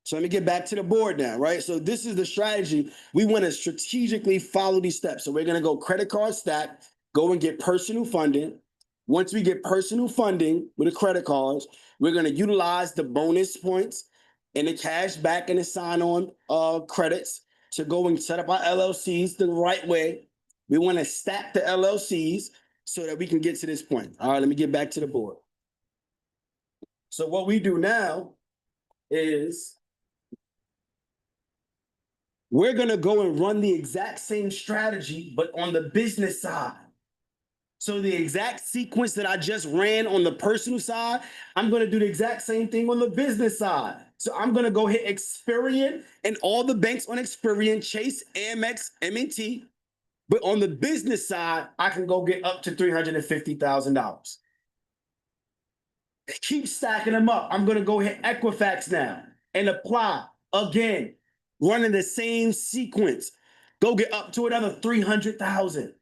So let me get back to the board now, right? So this is the strategy. We want to strategically follow these steps. So we're going to go credit card stack, go and get personal funding. Once we get personal funding with the credit cards, we're going to utilize the bonus points and the cash back and the sign-on credits to go and set up our LLCs the right way. We want to stack the LLCs so that we can get to this point. All right, let me get back to the board. So what we do now is we're going to go and run the exact same strategy, but on the business side. So the exact sequence that I just ran on the personal side, I'm going to do the exact same thing on the business side. So I'm going to go hit Experian and all the banks on Experian, Chase, Amex, M&T. But on the business side, I can go get up to $350,000. Keep stacking them up. I'm going to go hit Equifax now and apply again, running the same sequence. Go get up to another 300,000.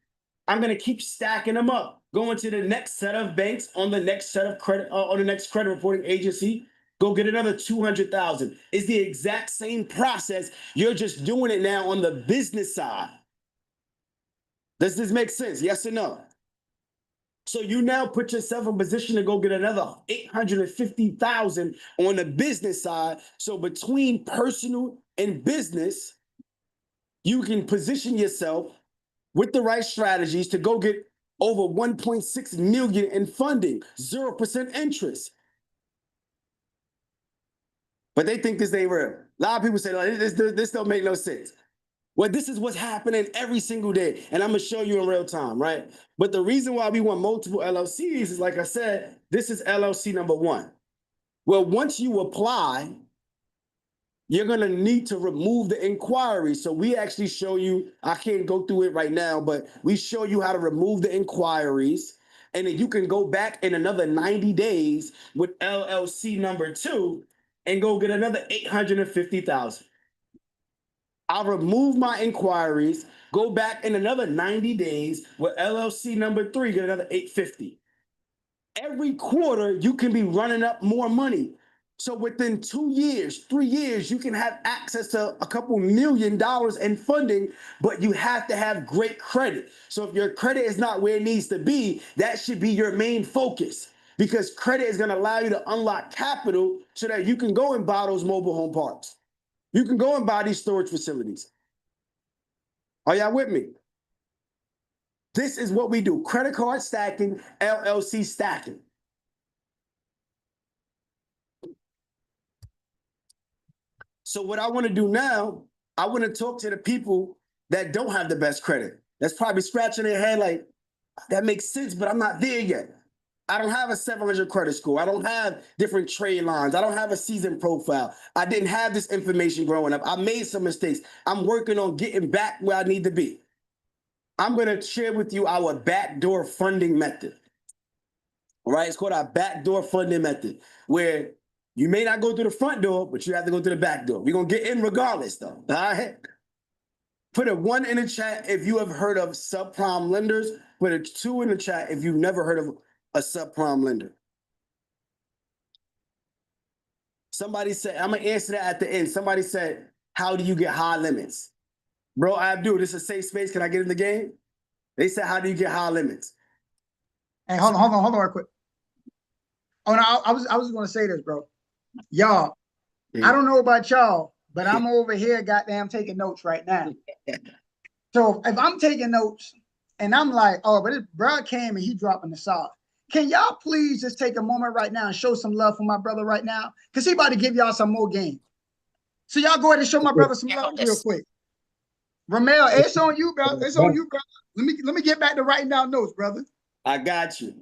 I'm going to keep stacking them up, going to the next set of banks on the next set of credit, on the next credit reporting agency. Go get another 200,000. It's the exact same process. You're just doing it now on the business side. Does this make sense? Yes or no? So you now put yourself in position to go get another 850,000 on the business side. So between personal and business, you can position yourself with the right strategies to go get over 1.6 million in funding, 0% interest. But they think this ain't real. A lot of people say, like, this don't make no sense. Well, this is what's happening every single day, and I'm gonna show you in real time, right? But the reason why we want multiple LLCs is, like I said, this is LLC number 1. Well, once you apply, you're gonna need to remove the inquiry. So we actually show you, I can't go through it right now, but we show you how to remove the inquiries. And then you can go back in another 90 days with LLC number 2 and go get another 850,000. I'll remove my inquiries, go back in another 90 days with LLC number 3, get another 850. Every quarter, you can be running up more money. So within 2 years, 3 years, you can have access to a couple $1 million in funding, but you have to have great credit. So if your credit is not where it needs to be, that should be your main focus, because credit is going to allow you to unlock capital so that you can go and buy those mobile home parks. You can go and buy these storage facilities. Are y'all with me? This is what we do. Credit card stacking, LLC stacking. So what I want to do now, I want to talk to the people that don't have the best credit. That's probably scratching their head like, that makes sense, but I'm not there yet. I don't have a 700 credit score. I don't have different trade lines. I don't have a season profile. I didn't have this information growing up. I made some mistakes. I'm working on getting back where I need to be. I'm going to share with you our backdoor funding method. All right, it's called our backdoor funding method, where you may not go through the front door, but you have to go through the back door. We're going to get in regardless, though. All right? Put a 1 in the chat if you have heard of subprime lenders. Put a 2 in the chat if you've never heard of a subprime lender. Somebody said, I'm going to answer that at the end. Somebody said, how do you get high limits? Bro, Abdul, this is a safe space. Can I get in the game? They said, how do you get high limits? Hey, hold on real quick. Oh, no, I was going to say this, bro. Y'all, I don't know about y'all, but I'm over here goddamn taking notes right now. So if I'm taking notes and I'm like, oh, but this bro came and he dropping the sauce. Can y'all please just take a moment right now and show some love for my brother right now? Because he about to give y'all some more game. So y'all go ahead and show my brother some love real quick. Ramel, it's on you, brother. It's on you, brother. Let me get back to writing down notes, brother. I got you.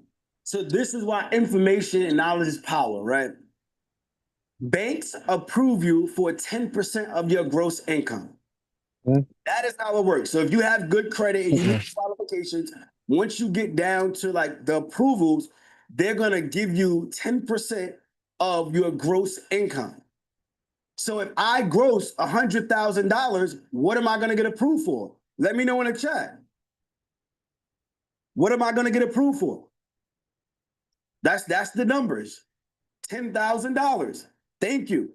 So this is why information and knowledge is power, right? Banks approve you for 10% of your gross income. Mhm. That is how it works. So if you have good credit and you meet qualifications, once you get down to like the approvals, they're gonna give you 10% of your gross income. So if I gross $100,000, what am I gonna get approved for? Let me know in the chat. What am I gonna get approved for? That's the numbers. $10,000. Thank you.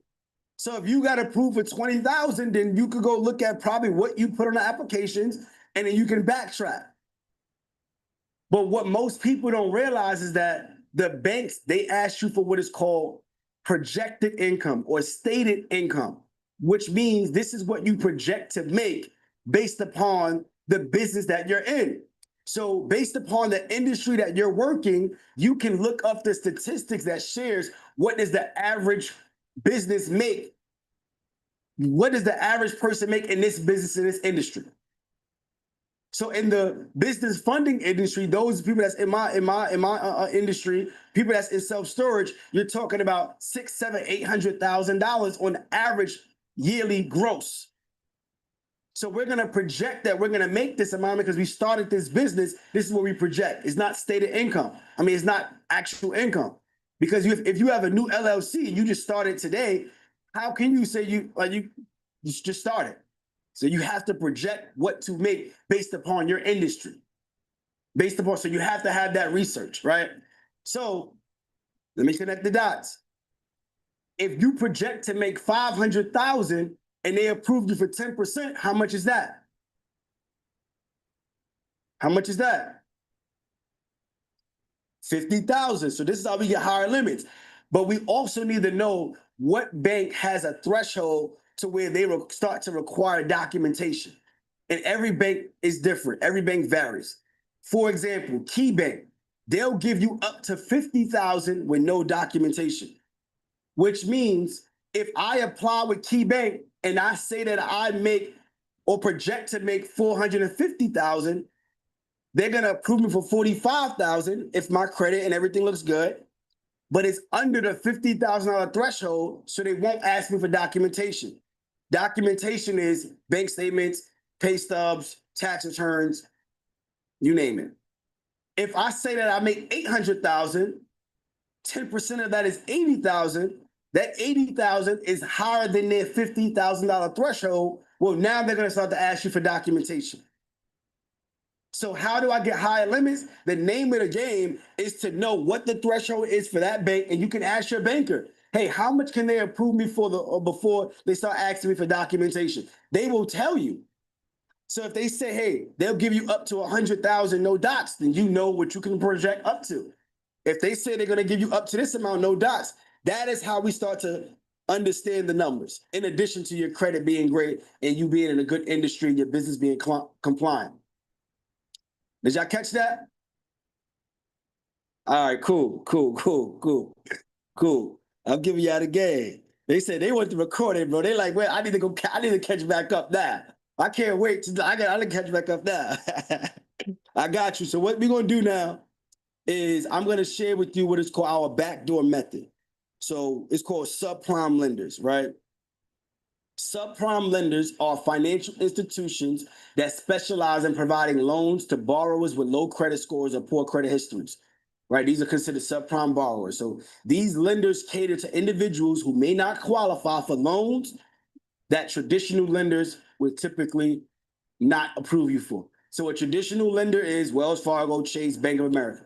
So if you got approved for 20,000, then you could go look at probably what you put on the applications, and then you can backtrack. But what most people don't realize is that the banks, they ask you for what is called projected income or stated income, which means this is what you project to make based upon the business that you're in. So based upon the industry that you're working, you can look up the statistics that shares what does the average business make. What does the average person make in this business, in this industry? So in the business funding industry, those people that's in my industry, people that's in self-storage, you're talking about $600,000, $700,000, $800,000 on average yearly gross. So we're gonna project that we're gonna make this amount because we started this business. This is what we project. It's not stated income. I mean, it's not actual income. Because if you have a new LLC, you just started today, how can you say you just started? So you have to project what to make based upon your industry. So you have to have that research, right? So let me connect the dots. If you project to make 500,000 and they approved you for 10%, how much is that? How much is that? 50,000. So this is how we get higher limits. But we also need to know what bank has a threshold to where they will start to require documentation. And every bank is different. Every bank varies. For example, Key Bank, they'll give you up to 50,000 with no documentation, which means if I apply with Key Bank and I say that I make or project to make 450,000, they're gonna approve me for 45,000 if my credit and everything looks good, but it's under the $50,000 threshold, so they won't ask me for documentation. Documentation is bank statements, pay stubs, tax returns, you name it. If I say that I make 800,000, 10% of that is 80,000. That 80,000 is higher than their $50,000 threshold. Well, now they're going to start to ask you for documentation. So how do I get higher limits? The name of the game is to know what the threshold is for that bank, and you can ask your banker, hey, how much can they approve me for before they start asking me for documentation? They will tell you. So if they say, hey, they'll give you up to 100,000 no docs, then you know what you can project up to. If they say they're going to give you up to this amount no docs, that is how we start to understand the numbers. In addition to your credit being great and you being in a good industry, your business being compliant. Did y'all catch that? All right, cool. I'm giving y'all the game. They said they want to record it, bro. They like, well, I need to catch back up now. I can't wait. I got to catch back up now. I got you. So what we're going to do now is I'm going to share with you what is called our backdoor method. So it's called subprime lenders, right? Subprime lenders are financial institutions that specialize in providing loans to borrowers with low credit scores or poor credit histories, right? These are considered subprime borrowers. So these lenders cater to individuals who may not qualify for loans that traditional lenders would typically not approve you for. So a traditional lender is Wells Fargo, Chase, Bank of America.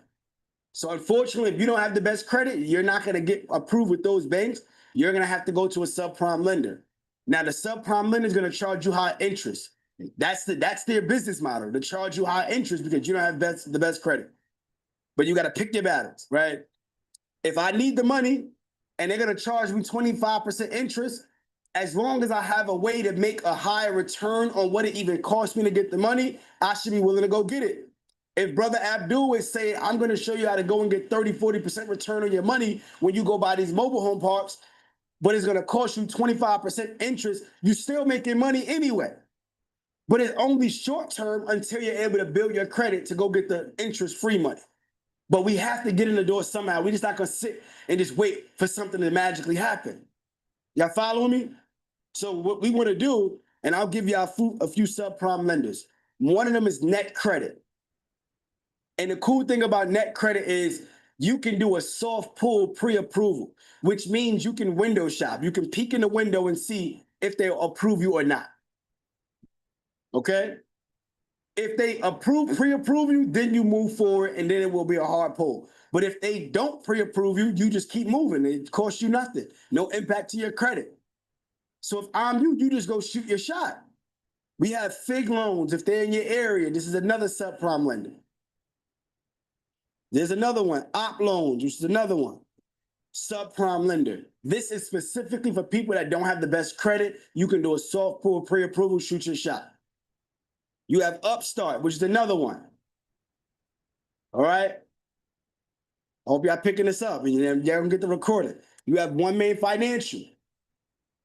So unfortunately, if you don't have the best credit, you're not going to get approved with those banks. You're going to have to go to a subprime lender. Now, the subprime lender is going to charge you high interest. That's their business model, to charge you high interest because you don't have the best credit. But you got to pick your battles, right? If I need the money and they're going to charge me 25% interest, as long as I have a way to make a higher return on what it even costs me to get the money, I should be willing to go get it. If Brother Abdul is saying, I'm going to show you how to go and get 30, 40% return on your money when you go buy these mobile home parks, but it's going to cost you 25% interest, you're still making money anyway. But it's only short term until you're able to build your credit to go get the interest-free money. But we have to get in the door somehow. We're just not going to sit and just wait for something to magically happen. Y'all following me? So what we want to do, and I'll give y'all a few subprime lenders. One of them is Net Credit. And the cool thing about Net Credit is you can do a soft pull pre-approval, which means you can window shop. You can peek in the window and see if they'll approve you or not. Okay? If they pre-approve you, then you move forward and then it will be a hard pull. But if they don't pre-approve you, you just keep moving. It costs you nothing. No impact to your credit. So if I'm you, you just go shoot your shot. We have FIG loans if they're in your area. This is another subprime lender. There's another one, OP loans, which is another one. Subprime lender. This is specifically for people that don't have the best credit. You can do a soft pull pre-approval, shoot your shot. You have Upstart, which is another one. All right. I hope y'all picking this up and y'all gonna get the recording. You have One Main Financial.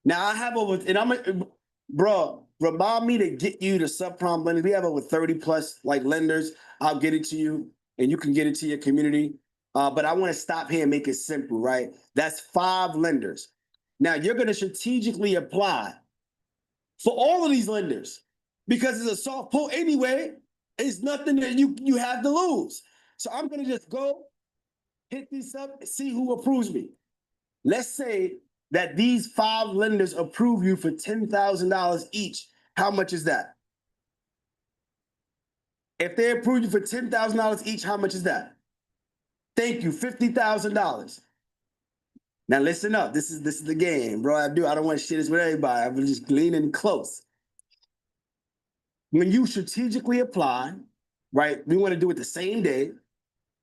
Now I have over, and bro, remind me to get you the subprime lenders. We have over 30 plus like lenders. I'll get it to you and you can get it to your community. But I want to stop here and make it simple, right? That's 5 lenders. Now you're going to strategically apply for all of these lenders because it's a soft pull anyway. It's nothing that you have to lose. So I'm going to just go hit these up, see who approves me. Let's say that these 5 lenders approve you for $10,000 each. How much is that? If they approve you for $10,000 each, how much is that? Thank you, $50,000. Now listen up. This is the game, bro. I don't want to share this with everybody. I'm just leaning close. When you strategically apply, right? We want to do it the same day,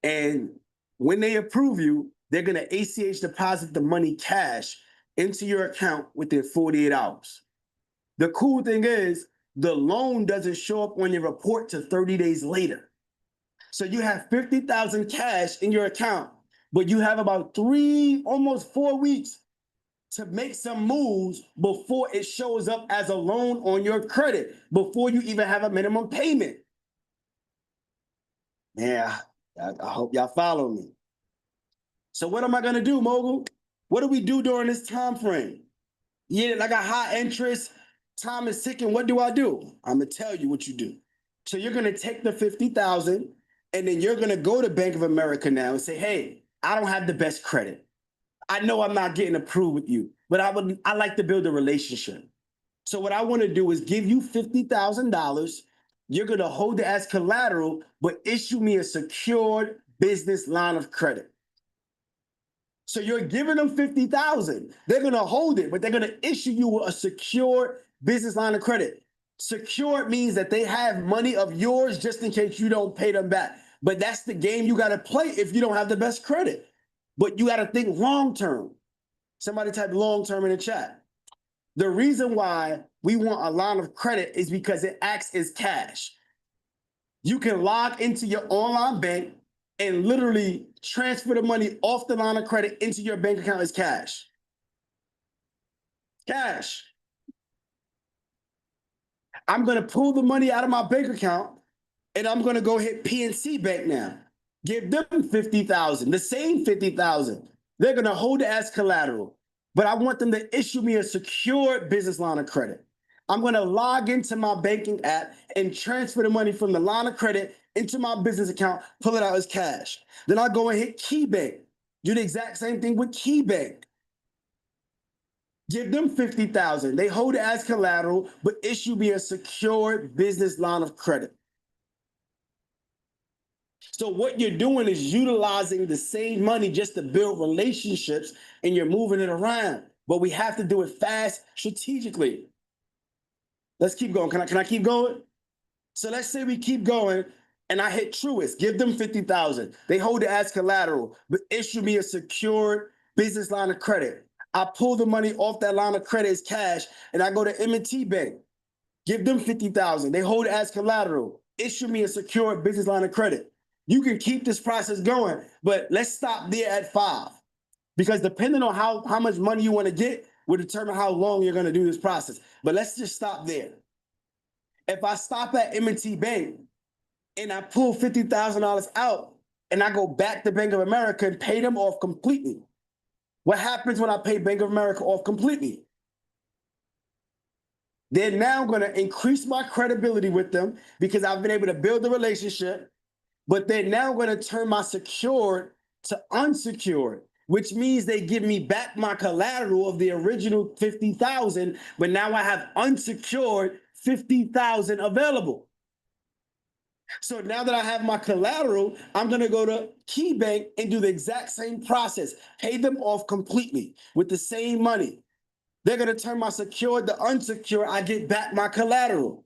and when they approve you, they're gonna ACH deposit the money cash into your account within 48 hours. The cool thing is the loan doesn't show up on your report till 30 days later. So you have 50,000 cash in your account, but you have about 3, almost 4 weeks to make some moves before it shows up as a loan on your credit, before you even have a minimum payment. Yeah, I hope y'all follow me. So what am I gonna do, Mogul? What do we do during this time frame? Yeah, I got high interest, time is ticking. What do? I'm gonna tell you what you do. So you're gonna take the 50,000 and then you're gonna go to Bank of America now and say, hey, I don't have the best credit. I know I'm not getting approved with you, but I like to build a relationship. So what I want to do is give you $50,000. You're gonna hold it as collateral, but issue me a secured business line of credit. So you're giving them 50,000. They're gonna hold it, but they're gonna issue you a secured business line of credit. Secured means that they have money of yours just in case you don't pay them back. But that's the game you gotta play if you don't have the best credit. But you gotta think long term. Somebody type long term in the chat. The reason why we want a line of credit is because it acts as cash. You can log into your online bank and literally transfer the money off the line of credit into your bank account as cash. Cash. I'm gonna pull the money out of my bank account and I'm gonna go hit PNC Bank now. Give them 50,000, the same 50,000. They're gonna hold it as collateral, but I want them to issue me a secured business line of credit. I'm gonna log into my banking app and transfer the money from the line of credit into my business account, pull it out as cash. Then I'll go and hit KeyBank. Do the exact same thing with KeyBank. Give them 50,000. They hold it as collateral, but issue me a secured business line of credit. So what you're doing is utilizing the same money just to build relationships, and you're moving it around. But we have to do it fast, strategically. Let's keep going. Can I keep going? So let's say we keep going and I hit Truist, give them 50,000. They hold it as collateral, but issue me a secured business line of credit. I pull the money off that line of credit as cash and I go to M&T Bank, give them 50,000. They hold it as collateral, issue me a secured business line of credit. You can keep this process going, but let's stop there at 5 because depending on how much money you want to get will determine how long you're going to do this process. But let's just stop there. If I stop at M&T Bank and I pull $50,000 out and I go back to Bank of America and pay them off completely, What happens when I pay Bank of America off completely? They're now going to increase my credibility with them because I've been able to build a relationship, but they're now going to turn my secured to unsecured, which means they give me back my collateral of the original 50,000, but now I have unsecured 50,000 available. So now that I have my collateral, I'm going to go to KeyBank and do the exact same process, pay them off completely with the same money. They're going to turn my secured to unsecured. I get back my collateral.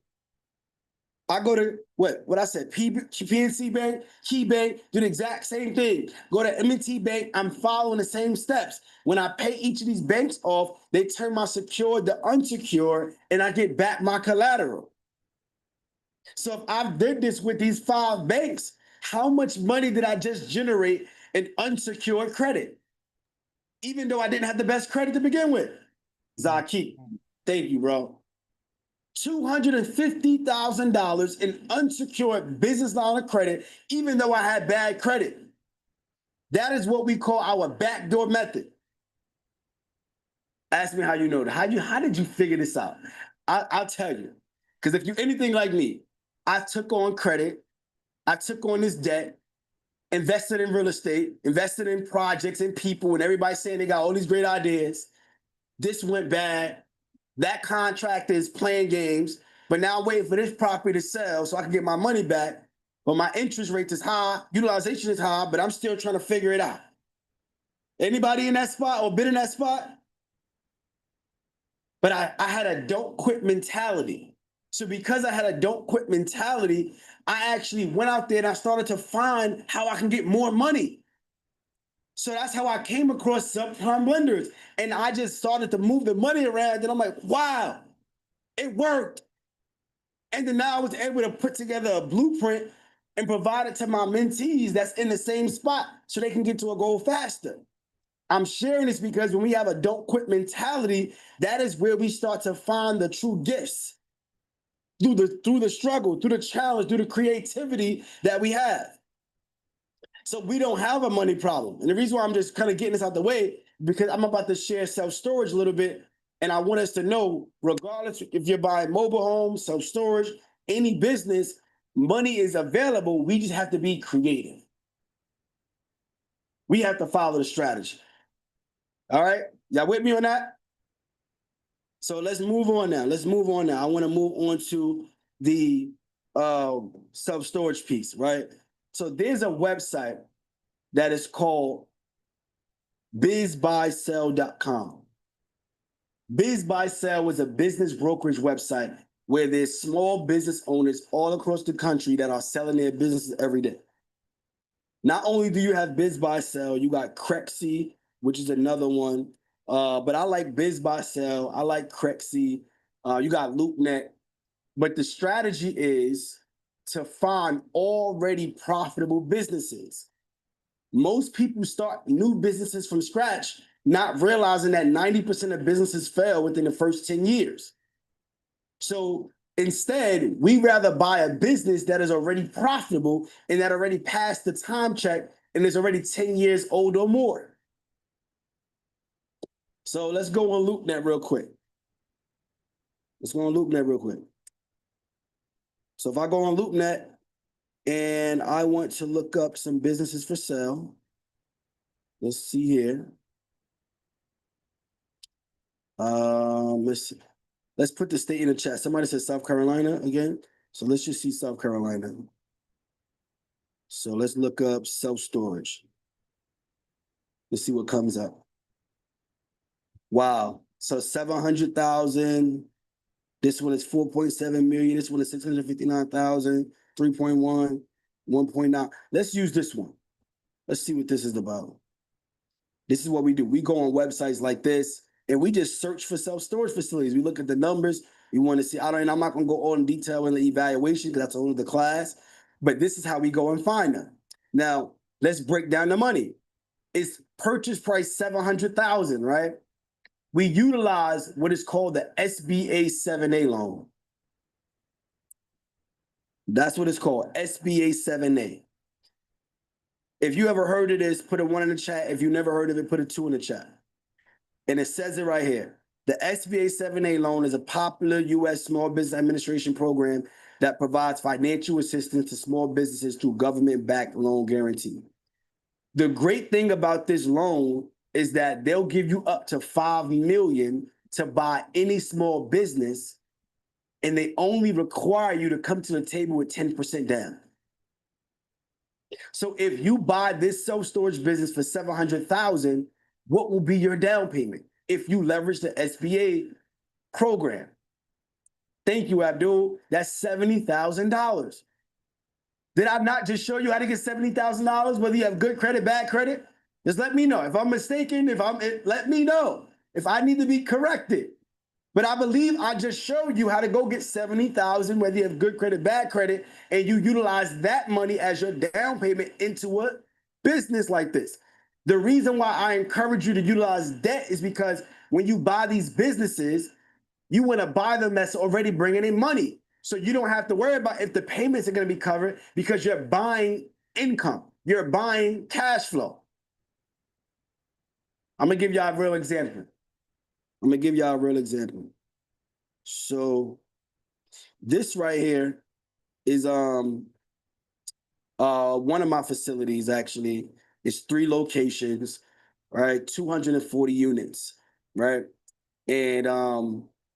I go to what I said, PNC Bank, KeyBank, do the exact same thing. Go to M&T Bank, I'm following the same steps. When I pay each of these banks off, they turn my secured to unsecured, and I get back my collateral. So if I did this with these 5 banks, how much money did I just generate in unsecured credit? Even though I didn't have the best credit to begin with. Zaki, thank you, bro. $250,000 in unsecured business line of credit, even though I had bad credit. That is what we call our backdoor method. Ask me how you know that. How did you figure this out? I'll tell you. Because if you're anything like me, I took on credit, I took on this debt, invested in real estate, invested in projects and people, and everybody saying they got all these great ideas. This went bad. That contractor is playing games, but now I'm waiting for this property to sell so I can get my money back. But my interest rate is high, utilization is high, but I'm still trying to figure it out. Anybody in that spot or been in that spot? But I had a don't quit mentality. So because I had a don't quit mentality, I actually went out there and I started to find how I can get more money. So that's how I came across subprime lenders. And I just started to move the money around. And I'm like, wow, it worked. And then now I was able to put together a blueprint and provide it to my mentees that's in the same spot so they can get to a goal faster. I'm sharing this because when we have a don't quit mentality, that is where we start to find the true gifts through the struggle, through the challenge, through the creativity that we have. So we don't have a money problem. And the reason why I'm just kind of getting this out the way, because I'm about to share self-storage a little bit. And I want us to know, regardless if you're buying mobile homes, self-storage, any business, money is available. We just have to be creative. We have to follow the strategy. All right? Y'all with me on that? So let's move on now. I want to move on to the self-storage piece, right? So there's a website that is called bizbuysell.com. BizBuySell is a business brokerage website where there's small business owners all across the country that are selling their businesses every day. Not only do you have BizBuySell, you got Crexy, which is another one. But I like BizBuySell. I like Crexy. You got LoopNet. But the strategy is to find already profitable businesses. Most people start new businesses from scratch, not realizing that 90% of businesses fail within the first 10 years. So instead, we rather buy a business that is already profitable and that already passed the time check and is already 10 years old or more. So let's go on LoopNet real quick. So if I go on LoopNet and I want to look up some businesses for sale, let's see here. Let's put the state in the chat. Somebody said South Carolina again. So let's just see South Carolina. So let's look up self-storage. Let's see what comes up. Wow. So 700,000. This one is 4.7 million. This one is 659,000, 3.1, 1.9. Let's use this one. Let's see what this is about. This is what we do. We go on websites like this and we just search for self-storage facilities. We look at the numbers. We want to see, I'm not going to go all in detail in the evaluation because that's only the class, but this is how we go and find them. Now, let's break down the money. It's purchase price 700,000, right? We utilize what is called the SBA 7A loan. That's what it's called, SBA 7A. If you ever heard of this, put a 1 in the chat. If you never heard of it, put a 2 in the chat. And it says it right here. The SBA 7A loan is a popular U.S. small business administration program that provides financial assistance to small businesses through government-backed loan guarantee. The great thing about this loan is that they'll give you up to $5 million to buy any small business, and they only require you to come to the table with 10% down. So if you buy this self-storage business for $700,000, what will be your down payment if you leverage the SBA program? Thank you, Abdul. That's $70,000. Did I not just show you how to get $70,000, whether you have good credit, bad credit? Just let me know. If I'm mistaken, let me know. If I need to be corrected. But I believe I just showed you how to go get $70,000, whether you have good credit, bad credit, and you utilize that money as your down payment into a business like this. The reason why I encourage you to utilize debt is because when you buy these businesses, you want to buy them that's already bringing in money. So you don't have to worry about if the payments are going to be covered because you're buying income. You're buying cash flow. I'm going to give y'all a real example. So this right here is one of my facilities, actually. It's 3 locations, right? 240 units, right? And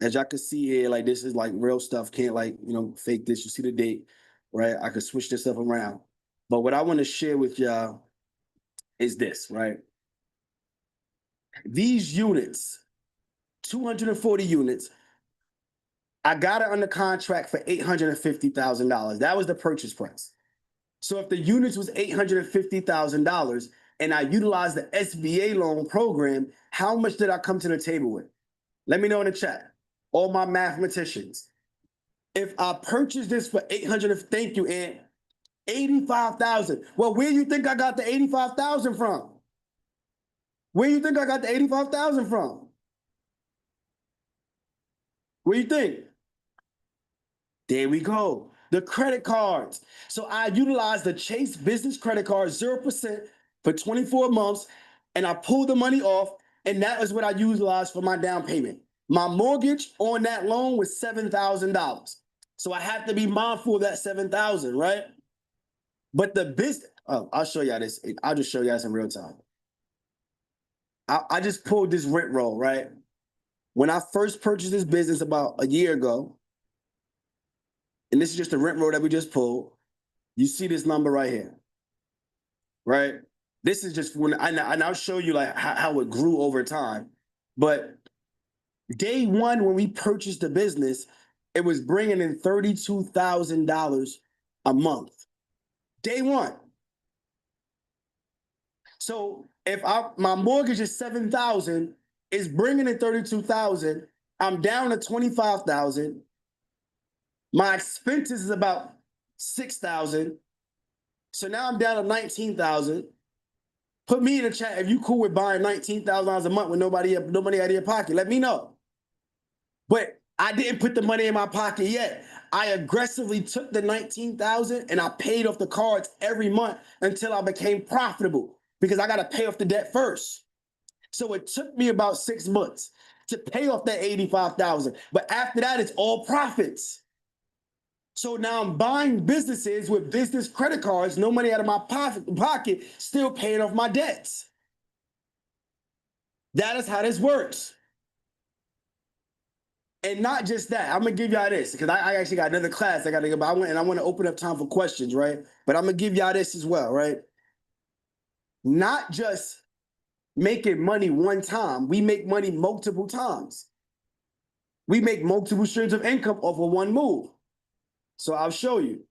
as y'all can see here, like this is like real stuff. Can't like, fake this. You see the date, right? I could switch this stuff around. But what I want to share with y'all is this, right? These units, 240 units, I got it under contract for $850,000. That was the purchase price. So if the units was $850,000 and I utilized the SBA loan program, how much did I come to the table with? Let me know in the chat. All my mathematicians. If I purchased this for thank you, Aunt, 85,000. Well, where do you think I got the 85,000 from? Where do you think I got the 85,000 from? What do you think? There we go. The credit cards. So I utilized the Chase Business Credit Card 0% for 24 months, and I pulled the money off, and that is what I utilized for my down payment. My mortgage on that loan was $7,000. So I have to be mindful of that $7,000, right? But the business, I'll show y'all this. I'll just show y'all this in real time. I just pulled this rent roll, right? When I first purchased this business about a year ago, and this is just the rent roll that we just pulled, you see this number right here, right? This is just when, and I'll show you like how it grew over time. But day one, when we purchased the business, it was bringing in $32,000 a month. Day one. So if my mortgage is $7,000, it's bringing in $32,000. I'm down to $25,000. My expenses is about $6,000. So now I'm down to $19,000. Put me in the chat if you cool with buying $19,000 a month with nobody out of your pocket. Let me know. But I didn't put the money in my pocket yet. I aggressively took the $19,000 and I paid off the cards every month until I became profitable because I got to pay off the debt first. So it took me about 6 months to pay off that $85,000. But after that, it's all profits. So now I'm buying businesses with business credit cards, no money out of my pocket, still paying off my debts. That is how this works. And not just that, I'm gonna give y'all this because I actually got another class I gotta go, but I want to open up time for questions, right? But I'm gonna give y'all this as well, right? Not just making money one time, we make money multiple times. We make multiple streams of income off of one move. So I'll show you.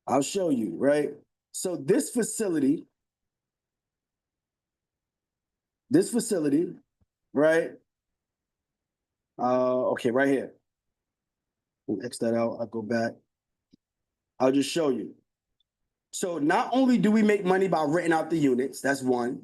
Right? So this facility, right? Okay, right here. We'll X that out. I'll go back. I'll just show you. So not only do we make money by renting out the units, that's one.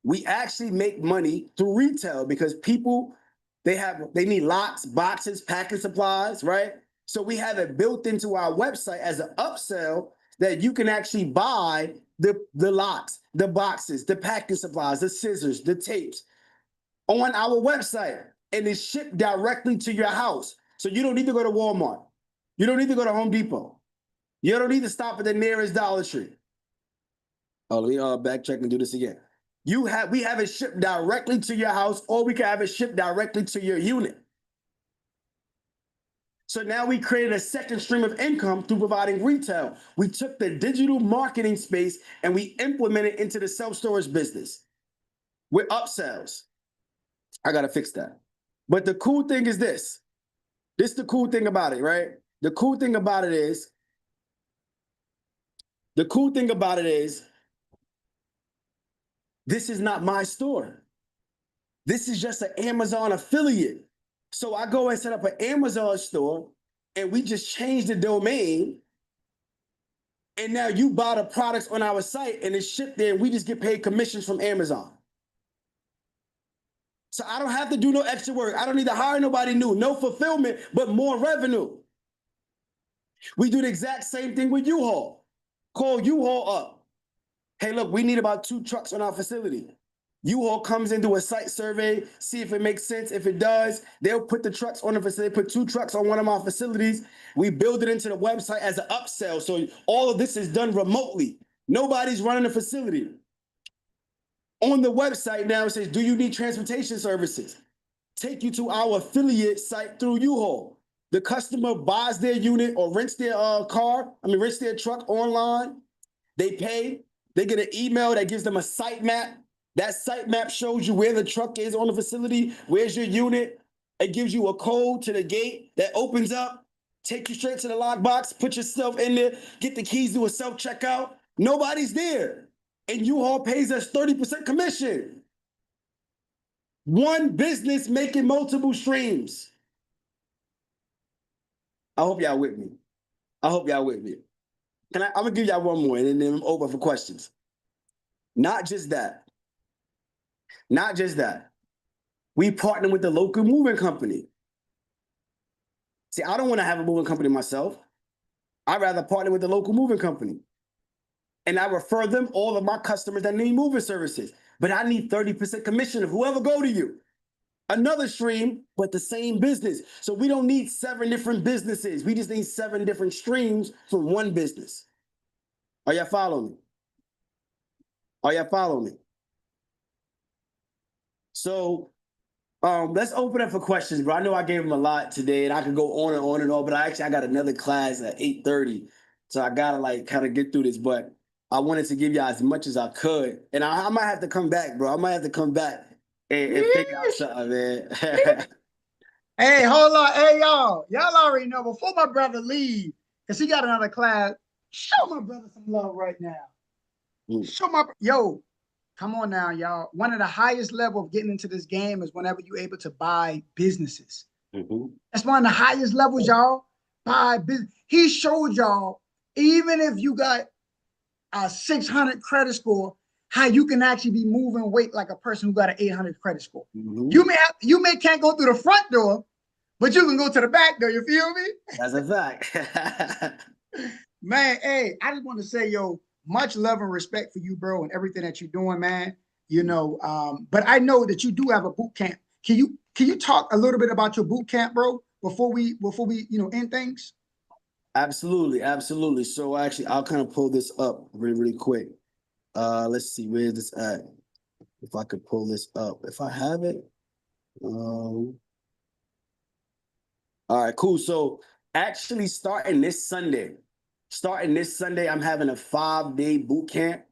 We actually make money through retail because people, they need locks, boxes, packing supplies, right? So we have it built into our website as an upsell that you can actually buy the locks, the boxes, the packing supplies, the scissors, the tapes on our website, and it's shipped directly to your house. So you don't need to go to Walmart. You don't need to go to Home Depot. You don't need to stop at the nearest Dollar Tree. Oh, let me backtrack and do this again. We have it shipped directly to your house, or we can have it shipped directly to your unit. So now we created a second stream of income through providing retail. We took the digital marketing space and we implemented it into the self-storage business with upsells. I gotta fix that. But the cool thing is this. This is the cool thing about it, right? The cool thing about it is this is not my store. This is just an Amazon affiliate. So I go and set up an Amazon store and we just change the domain. And now you buy the products on our site and it's shipped there and we just get paid commissions from Amazon. So I don't have to do no extra work. I don't need to hire nobody new, no fulfillment, but more revenue. We do the exact same thing with U-Haul. Call U-Haul up. Hey, look, we need about 2 trucks on our facility. U-Haul comes and do a site survey, see if it makes sense. If it does, they'll put the trucks on the facility, put 2 trucks on one of my facilities. We build it into the website as an upsell. So all of this is done remotely. Nobody's running the facility. On the website now, it says, do you need transportation services? Take you to our affiliate site through U-Haul. The customer buys their unit or rents their rents their truck online. They pay. They get an email that gives them a site map. That site map shows you where the truck is on the facility. Where's your unit? It gives you a code to the gate that opens up. Take you straight to the lockbox. Put yourself in there. Get the keys to a self-checkout. Nobody's there. And U-Haul pays us 30% commission. One business making multiple streams. I hope y'all with me. I'm gonna give y'all one more and then I'm open for questions. Not just that. We partner with the local moving company. See, I don't want to have a moving company myself. I'd rather partner with the local moving company. And I refer them all of my customers that need moving services. But I need 30% commission of whoever go to you. Another stream, but the same business. So we don't need 7 different businesses. We just need 7 different streams from one business. Are y'all following me? So let's open up for questions, bro. I know I gave them a lot today and I could go on and on, but I got another class at 8:30. So I gotta kind of get through this, but I wanted to give y'all as much as I could. And I might have to come back, bro. I might have to come back and figure out something, man. Hey, hold on. Hey, y'all. Y'all already know before my brother leave, because he got another class, show my brother some love right now. Yo, come on now, y'all. One of the highest level of getting into this game is whenever you're able to buy businesses. That's one of the highest levels, y'all. Buy business. He showed y'all, even if you got a 600 credit score, how you can actually be moving weight like a person who got an 800 credit score. You may can't go through the front door, but you can go to the back door. You feel me? That's a fact. Man, hey, I just want to say, yo, much love and respect for you, bro, and everything that you're doing, man. You know, but I know that you do have a boot camp. Can you talk a little bit about your boot camp, bro, before we end things? Absolutely. So actually, I'll kind of pull this up really quick. Let's see, where is this at? If I could pull this up, if I have it. All right, cool. So actually, starting this Sunday, I'm having a 5-day boot camp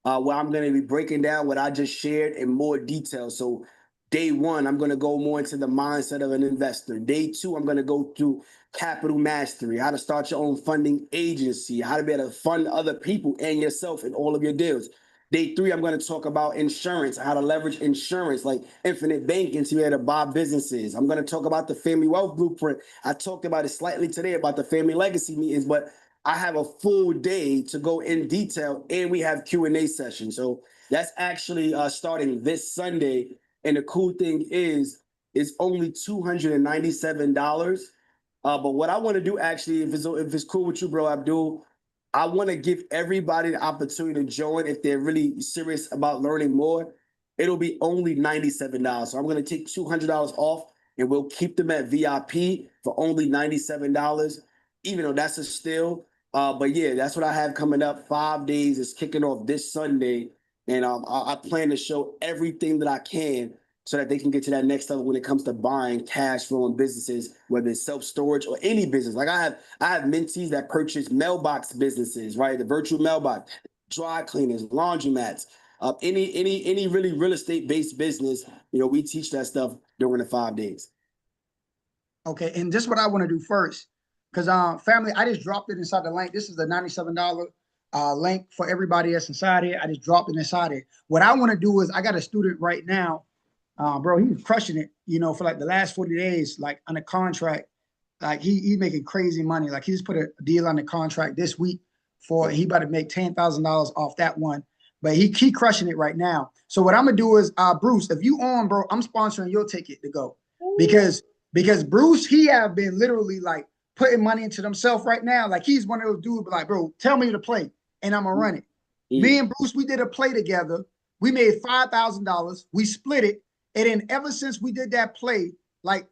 where I'm going to be breaking down what I just shared in more detail. So day 1, I'm going to go more into the mindset of an investor. Day 2, I'm going to go through capital mastery, how to start your own funding agency, how to be able to fund other people and yourself in all of your deals. Day 3, I'm going to talk about insurance, how to leverage insurance like infinite banking to be able to buy businesses. I'm going to talk about the family wealth blueprint. I talked about it slightly today about the family legacy meetings, but I have a full day to go in detail and we have Q&A sessions. So that's actually starting this Sunday. And the cool thing is it's only $297. But what I want to do actually, if it's cool with you, bro, Abdul, I want to give everybody the opportunity to join if they're really serious about learning more. It'll be only $97. So I'm going to take $200 off and we'll keep them at VIP for only $97, even though that's a steal. But yeah, that's what I have coming up. 5 days is kicking off this Sunday. And I plan to show everything that I can so that they can get to that next level when it comes to buying cash flowing businesses, whether it's self-storage or any business. Like I have mentees that purchase mailbox businesses, right? The virtual mailbox, dry cleaners, laundromats, any really real estate based business. We teach that stuff during the 5 days. Okay, and this is what I want to do first, because family, I just dropped it inside the link. This is the $97 link for everybody that's inside here. I just dropped it inside here. What I want to do is I got a student right now, bro. He's crushing it, for like the last 40 days, like on a contract. Like he's making crazy money. Like he just put a deal on the contract this week for he about to make $10,000 off that one. But he crushing it right now. So what I'm gonna do is, Bruce, if you on, bro, I'm sponsoring your ticket to go because Bruce, he have been literally like putting money into himself right now. Like he's one of those dudes, like, bro, tell me to play and I'm gonna run it. Me and Bruce, we did a play together. We made $5,000. We split it, and then ever since we did that play, like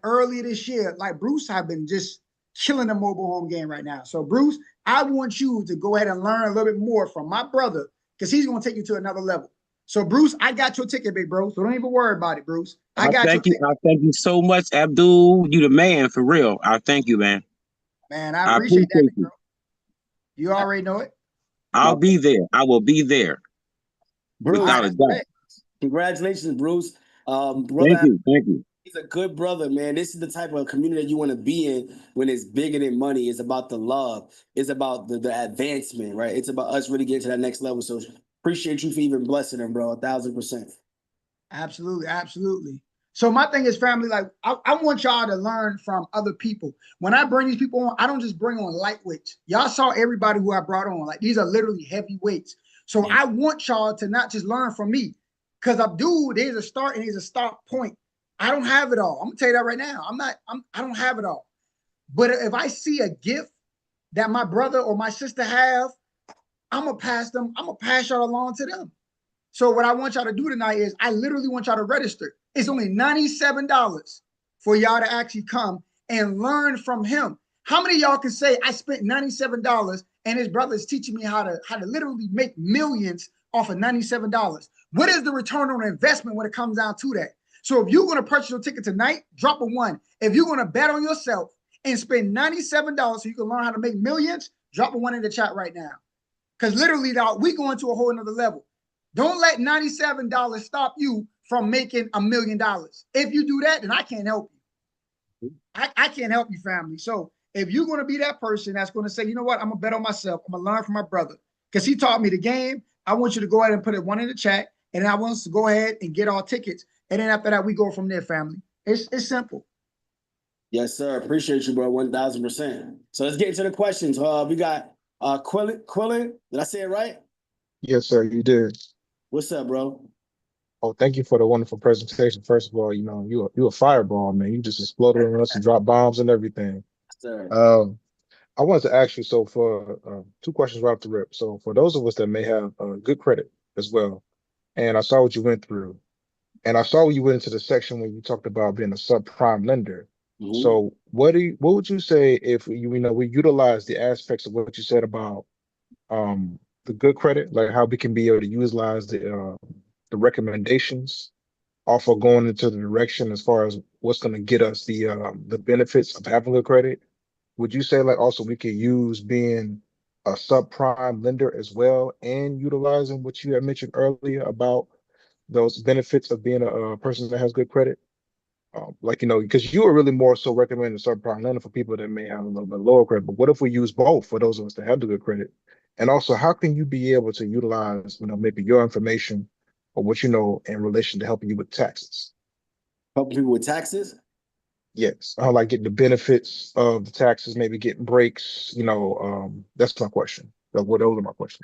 earlier this year, like Bruce have been just killing the mobile home game right now. So Bruce, I want you to go ahead and learn a little bit more from my brother because he's gonna take you to another level. So Bruce, I got your ticket, big bro. So don't even worry about it, Bruce. I got your ticket. I thank you so much, Abdul. You the man for real. I thank you, man. Man, I appreciate that, big bro. You already know it. I'll be there. I will be there. Bruce, without a doubt. Congratulations, Bruce. Brother, Thank you. He's a good brother, man. This is the type of community that you want to be in when it's bigger than money. It's about the love. It's about the advancement, right? It's about us really getting to that next level. So appreciate you for even blessing him, bro. 1,000%. Absolutely, absolutely. So my thing is, family, like I want y'all to learn from other people. When I bring these people on, I don't just bring on lightweights. Y'all saw everybody who I brought on. Like these are literally heavyweights. So I want y'all to not just learn from me. Because Abdul, there's a start and there's a stop point. I don't have it all. I'm gonna tell you that right now. I don't have it all. But if I see a gift that my brother or my sister have, I'm gonna pass y'all along to them. So what I want y'all to do tonight is I literally want y'all to register. It's only $97 for y'all to actually come and learn from him. How many of y'all can say I spent $97 and his brother is teaching me how to literally make millions off of $97? What is the return on investment when it comes down to that? So if you're going to purchase your ticket tonight, drop a 1. If you're going to bet on yourself and spend $97 so you can learn how to make millions, drop a 1 in the chat right now. Because literally, dog, we going to a whole nother level. Don't let $97 stop you from making $1 million. If you do that, then I can't help you. I can't help you, family. So if you're going to be that person that's going to say, you know what, I'm going to bet on myself. I'm going to learn from my brother because he taught me the game. I want you to go ahead and put it 1 in the chat. And then I want us to go ahead and get our tickets. And then after that, we go from there, family. It's simple. Yes, sir. Appreciate you, bro. 1,000%. So let's get into the questions. We got Quillen. Did I say it right? Yes, sir, you did. What's up, bro? Oh, thank you for the wonderful presentation. First of all, you a fireball, man. You just exploded on us and dropped bombs and everything. Sir. I wanted to ask you, so for 2 questions right off the rip. So for those of us that may have good credit as well, and I saw what you went through, and I saw when you went into the section when you talked about being a subprime lender. Mm-hmm. So what would you say if we utilize the aspects of what you said about the good credit, like how we can be able to utilize the recommendations off of going into the direction as far as what's going to get us the benefits of having good credit? Would you say like also we could use being a subprime lender as well and utilizing what you had mentioned earlier about those benefits of being a person that has good credit? Because you are really more so recommending subprime lender for people that may have a little bit lower credit. But what if we use both for those of us that have the good credit? And also, how can you be able to utilize, maybe your information or what you know in relation to helping you with taxes? Helping people with taxes? Yes. How like getting the benefits of the taxes, maybe getting breaks, that's my question. Those are my questions.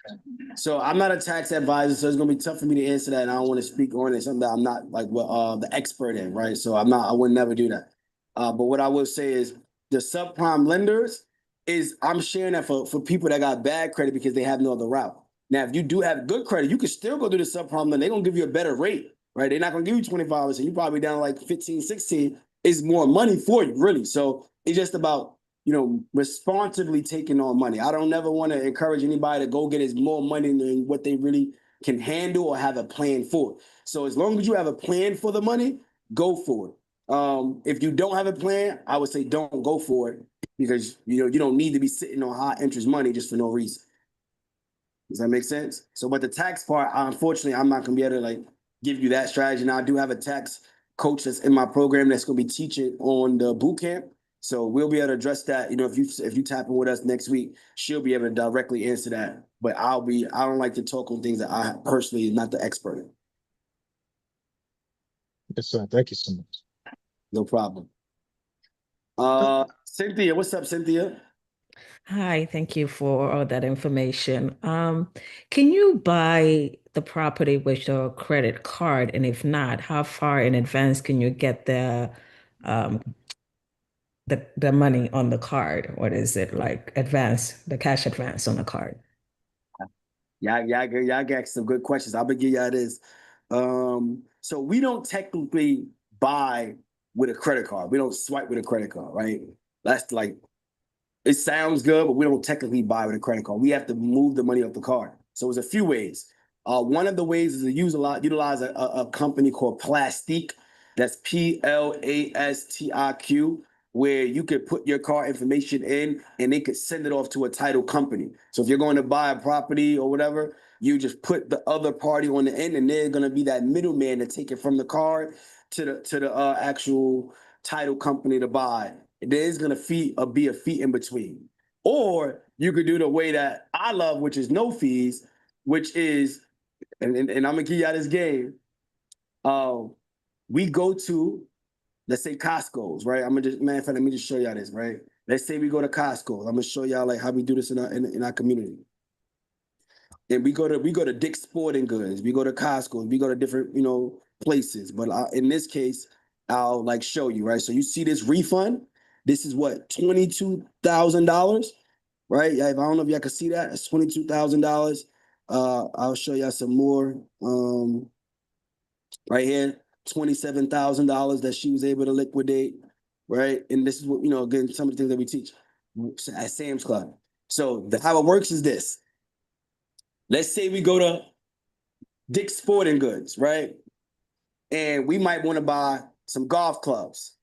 So I'm not a tax advisor, so it's gonna be tough for me to answer that, and I don't want to speak on it. Something that I'm not like the expert in, right? So I would never do that. But what I will say is the subprime lenders, is I'm sharing that for people that got bad credit because they have no other route. Now, if you do have good credit, you can still go do the subprime loan. They're gonna give you a better rate, right? They're not gonna give you 25, so you probably down like 15, 16. It's more money for you, really. So it's just about, you know, responsibly taking on money. I don't never want to encourage anybody to go get as more money than what they really can handle or have a plan for. So as long as you have a plan for the money, go for it. If you don't have a plan, I would say don't go for it because you don't need to be sitting on high interest money just for no reason. Does that make sense? So, but the tax part, unfortunately, I'm not gonna be able to like give you that strategy. Now, I do have a tax coach that's in my program that's gonna be teaching on the boot camp. So we'll be able to address that. You know, if you tap in with us next week, she'll be able to directly answer that. But I don't like to talk on things that I personally am not the expert in. Yes, sir. Thank you so much. No problem. Cynthia, what's up, Cynthia? Hi, thank you for all that information. Can you buy the property with your credit card? And if not, how far in advance can you get um, the money on the card? What is it like the cash advance on the card? Y'all got some good questions. I'll begin y'all this. So we don't technically buy with a credit card. We don't swipe with a credit card, right? That's like, it sounds good, but we don't technically buy with a credit card. We have to move the money off the card. So there's a few ways. One of the ways is to utilize a company called Plastique. That's Plastiq, where you could put your car information in and they could send it off to a title company. So if you're going to buy a property or whatever, you just put the other party on the end and they're going to be that middleman to take it from the card to the actual title company to buy. There is going to be a fee in between. Or you could do the way that I love, which is no fees, which is, and I'm going to give y'all this game. We go to, let's say Costco's, right? I'm gonna just, man, let me just show y'all this, right? Let's say we go to Costco. I'm gonna show y'all like how we do this in our community. And we go to Dick's Sporting Goods. We go to Costco. We go to different places. But in this case, I'll like show you, right? So you see this refund. This is what, $22,000, right? Yeah, I don't know if y'all can see that. It's $22,000. I'll show y'all some more. Right here, $27,000 that she was able to liquidate, right? And this is what, again, some of the things that we teach at Sam's Club. So how it works is this. Let's say we go to Dick's Sporting Goods, right? And we might want to buy some golf clubs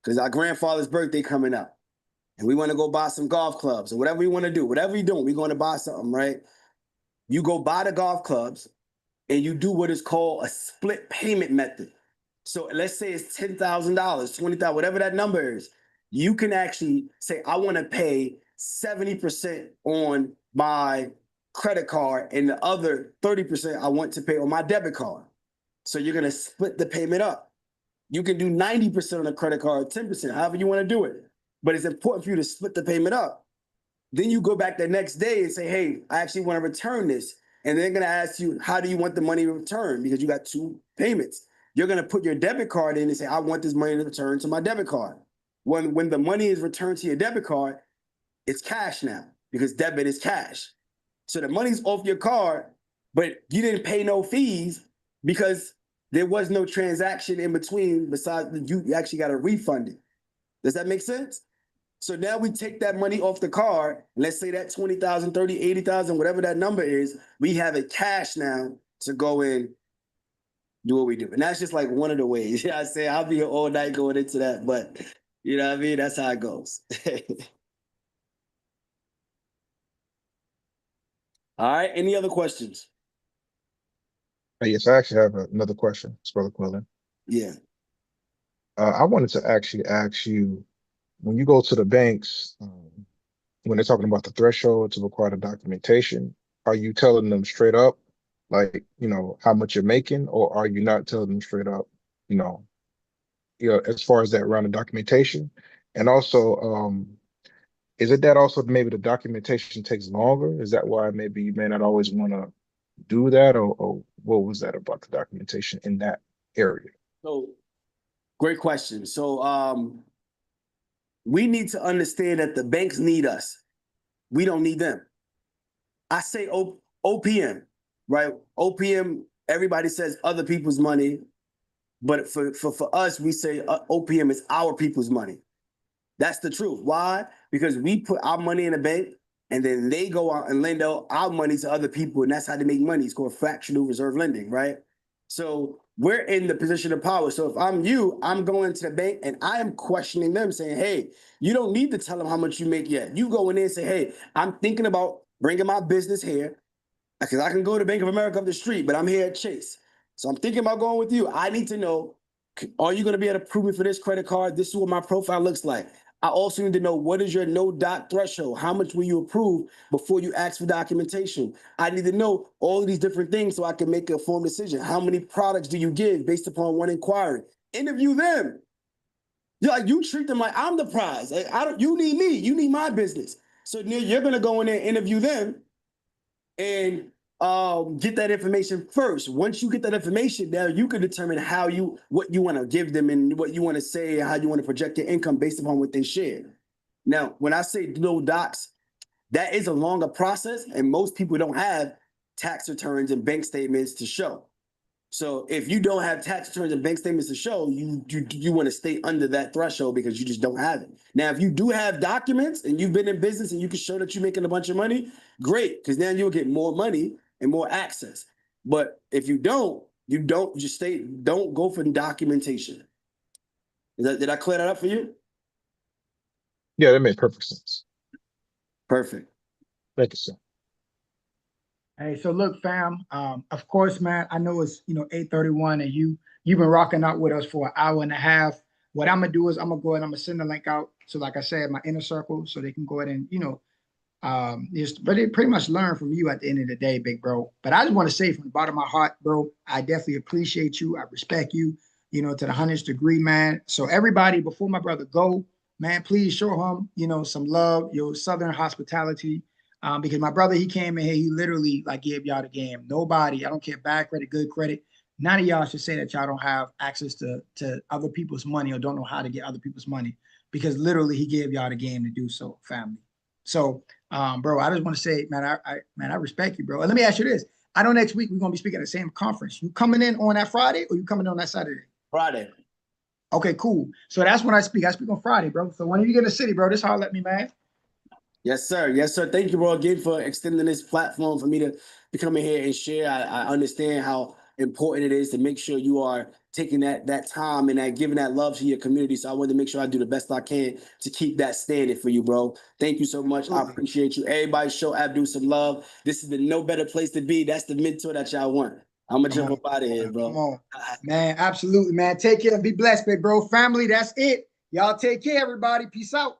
because our grandfather's birthday coming up. And we want to go buy some golf clubs or whatever we want to do. Whatever you're doing, we're going to buy something, right? You go buy the golf clubs and you do what is called a split payment method. So let's say it's $10,000, $20,000, whatever that number is. You can actually say, I want to pay 70% on my credit card and the other 30% I want to pay on my debit card. So you're going to split the payment up. You can do 90% on a credit card, 10%, however you want to do it. But it's important for you to split the payment up. Then you go back the next day and say, hey, I actually want to return this. And they're going to ask you, how do you want the money returned? Because you got two payments. You're going to put your debit card in and say, I want this money to return to my debit card. When the money is returned to your debit card, it's cash now because debit is cash. So the money's off your card, but you didn't pay no fees because there was no transaction in between besides you actually got to refund it. Does that make sense? So now we take that money off the card. Let's say that 20,000, 30, 80,000, whatever that number is, we have it cash now to go in, do what we do. And that's just like one of the ways. Yeah, I say I'll be here all night going into that, but you know what I mean? That's how it goes. All right. Any other questions? Yes, I actually have another question, Brother Quillen. Yeah. I wanted to actually ask you, when you go to the banks, when they're talking about the threshold to require the documentation, are you telling them straight up, like, how much you're making, or are you not telling them straight up, as far as that round of documentation? And also, is it that also maybe the documentation takes longer? Is that why maybe you may not always want to do that, or what was that about the documentation in that area? So great question. So We need to understand that the banks need us. We don't need them. I say OPM, right? OPM, everybody says other people's money, but for us, we say OPM is our people's money. That's the truth. Why? Because we put our money in the bank and then they go out and lend out our money to other people, and that's how they make money. It's called fractional reserve lending, right? So we're in the position of power. So if I'm you, I'm going to the bank and I am questioning them, saying, hey, you don't need to tell them how much you make yet. You go in there and say, hey, I'm thinking about bringing my business here because I can go to Bank of America up the street, but I'm here at Chase. So I'm thinking about going with you. I need to know, are you going to be able to approve me for this credit card? This is what my profile looks like. I also need to know, what is your no doc threshold? How much will you approve before you ask for documentation? I need to know all of these different things so I can make a informed decision. How many products do you give based upon one inquiry? Interview them. You treat them like I'm the prize. You need me. You need my business. So you're going to go in there and interview them and get that information first. Once you get that information, now you can determine what you want to give them and what you want to say and how you want to project your income based upon what they share. Now, when I say no docs, that is a longer process, and most people don't have tax returns and bank statements to show. So if you don't have tax returns and bank statements to show, you want to stay under that threshold because you just don't have it. Now, if you do have documents and you've been in business and you can show that you're making a bunch of money, great, because then you'll get more money and more access. But if you don't don't go for documentation. Did I clear that up for you? Yeah, that made perfect sense. Perfect. Thank you, sir. Hey, so look, fam, of course, man, I know it's, 8:31 and you've been rocking out with us for an hour and a half. What I'm gonna do is I'm gonna go ahead and I'm gonna send the link out. So like I said, my inner circle, so they can go ahead and, just pretty much learn from you at the end of the day, big bro. But I just want to say from the bottom of my heart, bro, I definitely appreciate you. I respect you, to the 100th degree, man. So everybody, before my brother go, man, please show him, some love, your Southern hospitality. Because my brother, he came in here, he literally like gave y'all the game. Nobody, I don't care, bad credit, good credit. None of y'all should say that y'all don't have access to other people's money or don't know how to get other people's money, because literally he gave y'all the game to do so, family. So, bro, I just want to say, man, I respect you, bro. And let me ask you this. I know next week we're gonna be speaking at the same conference. You coming in on that Friday or you coming in on that Saturday? Friday. Okay, cool. So that's when I speak. I speak on Friday, bro. So when you get in the city, bro, just holler at me, man. Yes, sir. Yes, sir. Thank you, bro, again for extending this platform for me to come in here and share. I understand how important it is to make sure you are taking that time and that giving that love to your community. So I wanted to make sure I do the best I can to keep that standing for you, bro. Thank you so much. I appreciate you. Everybody show Abdul some love. This is the no better place to be. That's the mentor that y'all want. I'm gonna jump up out of here, bro. Come on, man. Absolutely, man. Take care and be blessed, big bro. Family, that's it. Y'all take care, everybody. Peace out.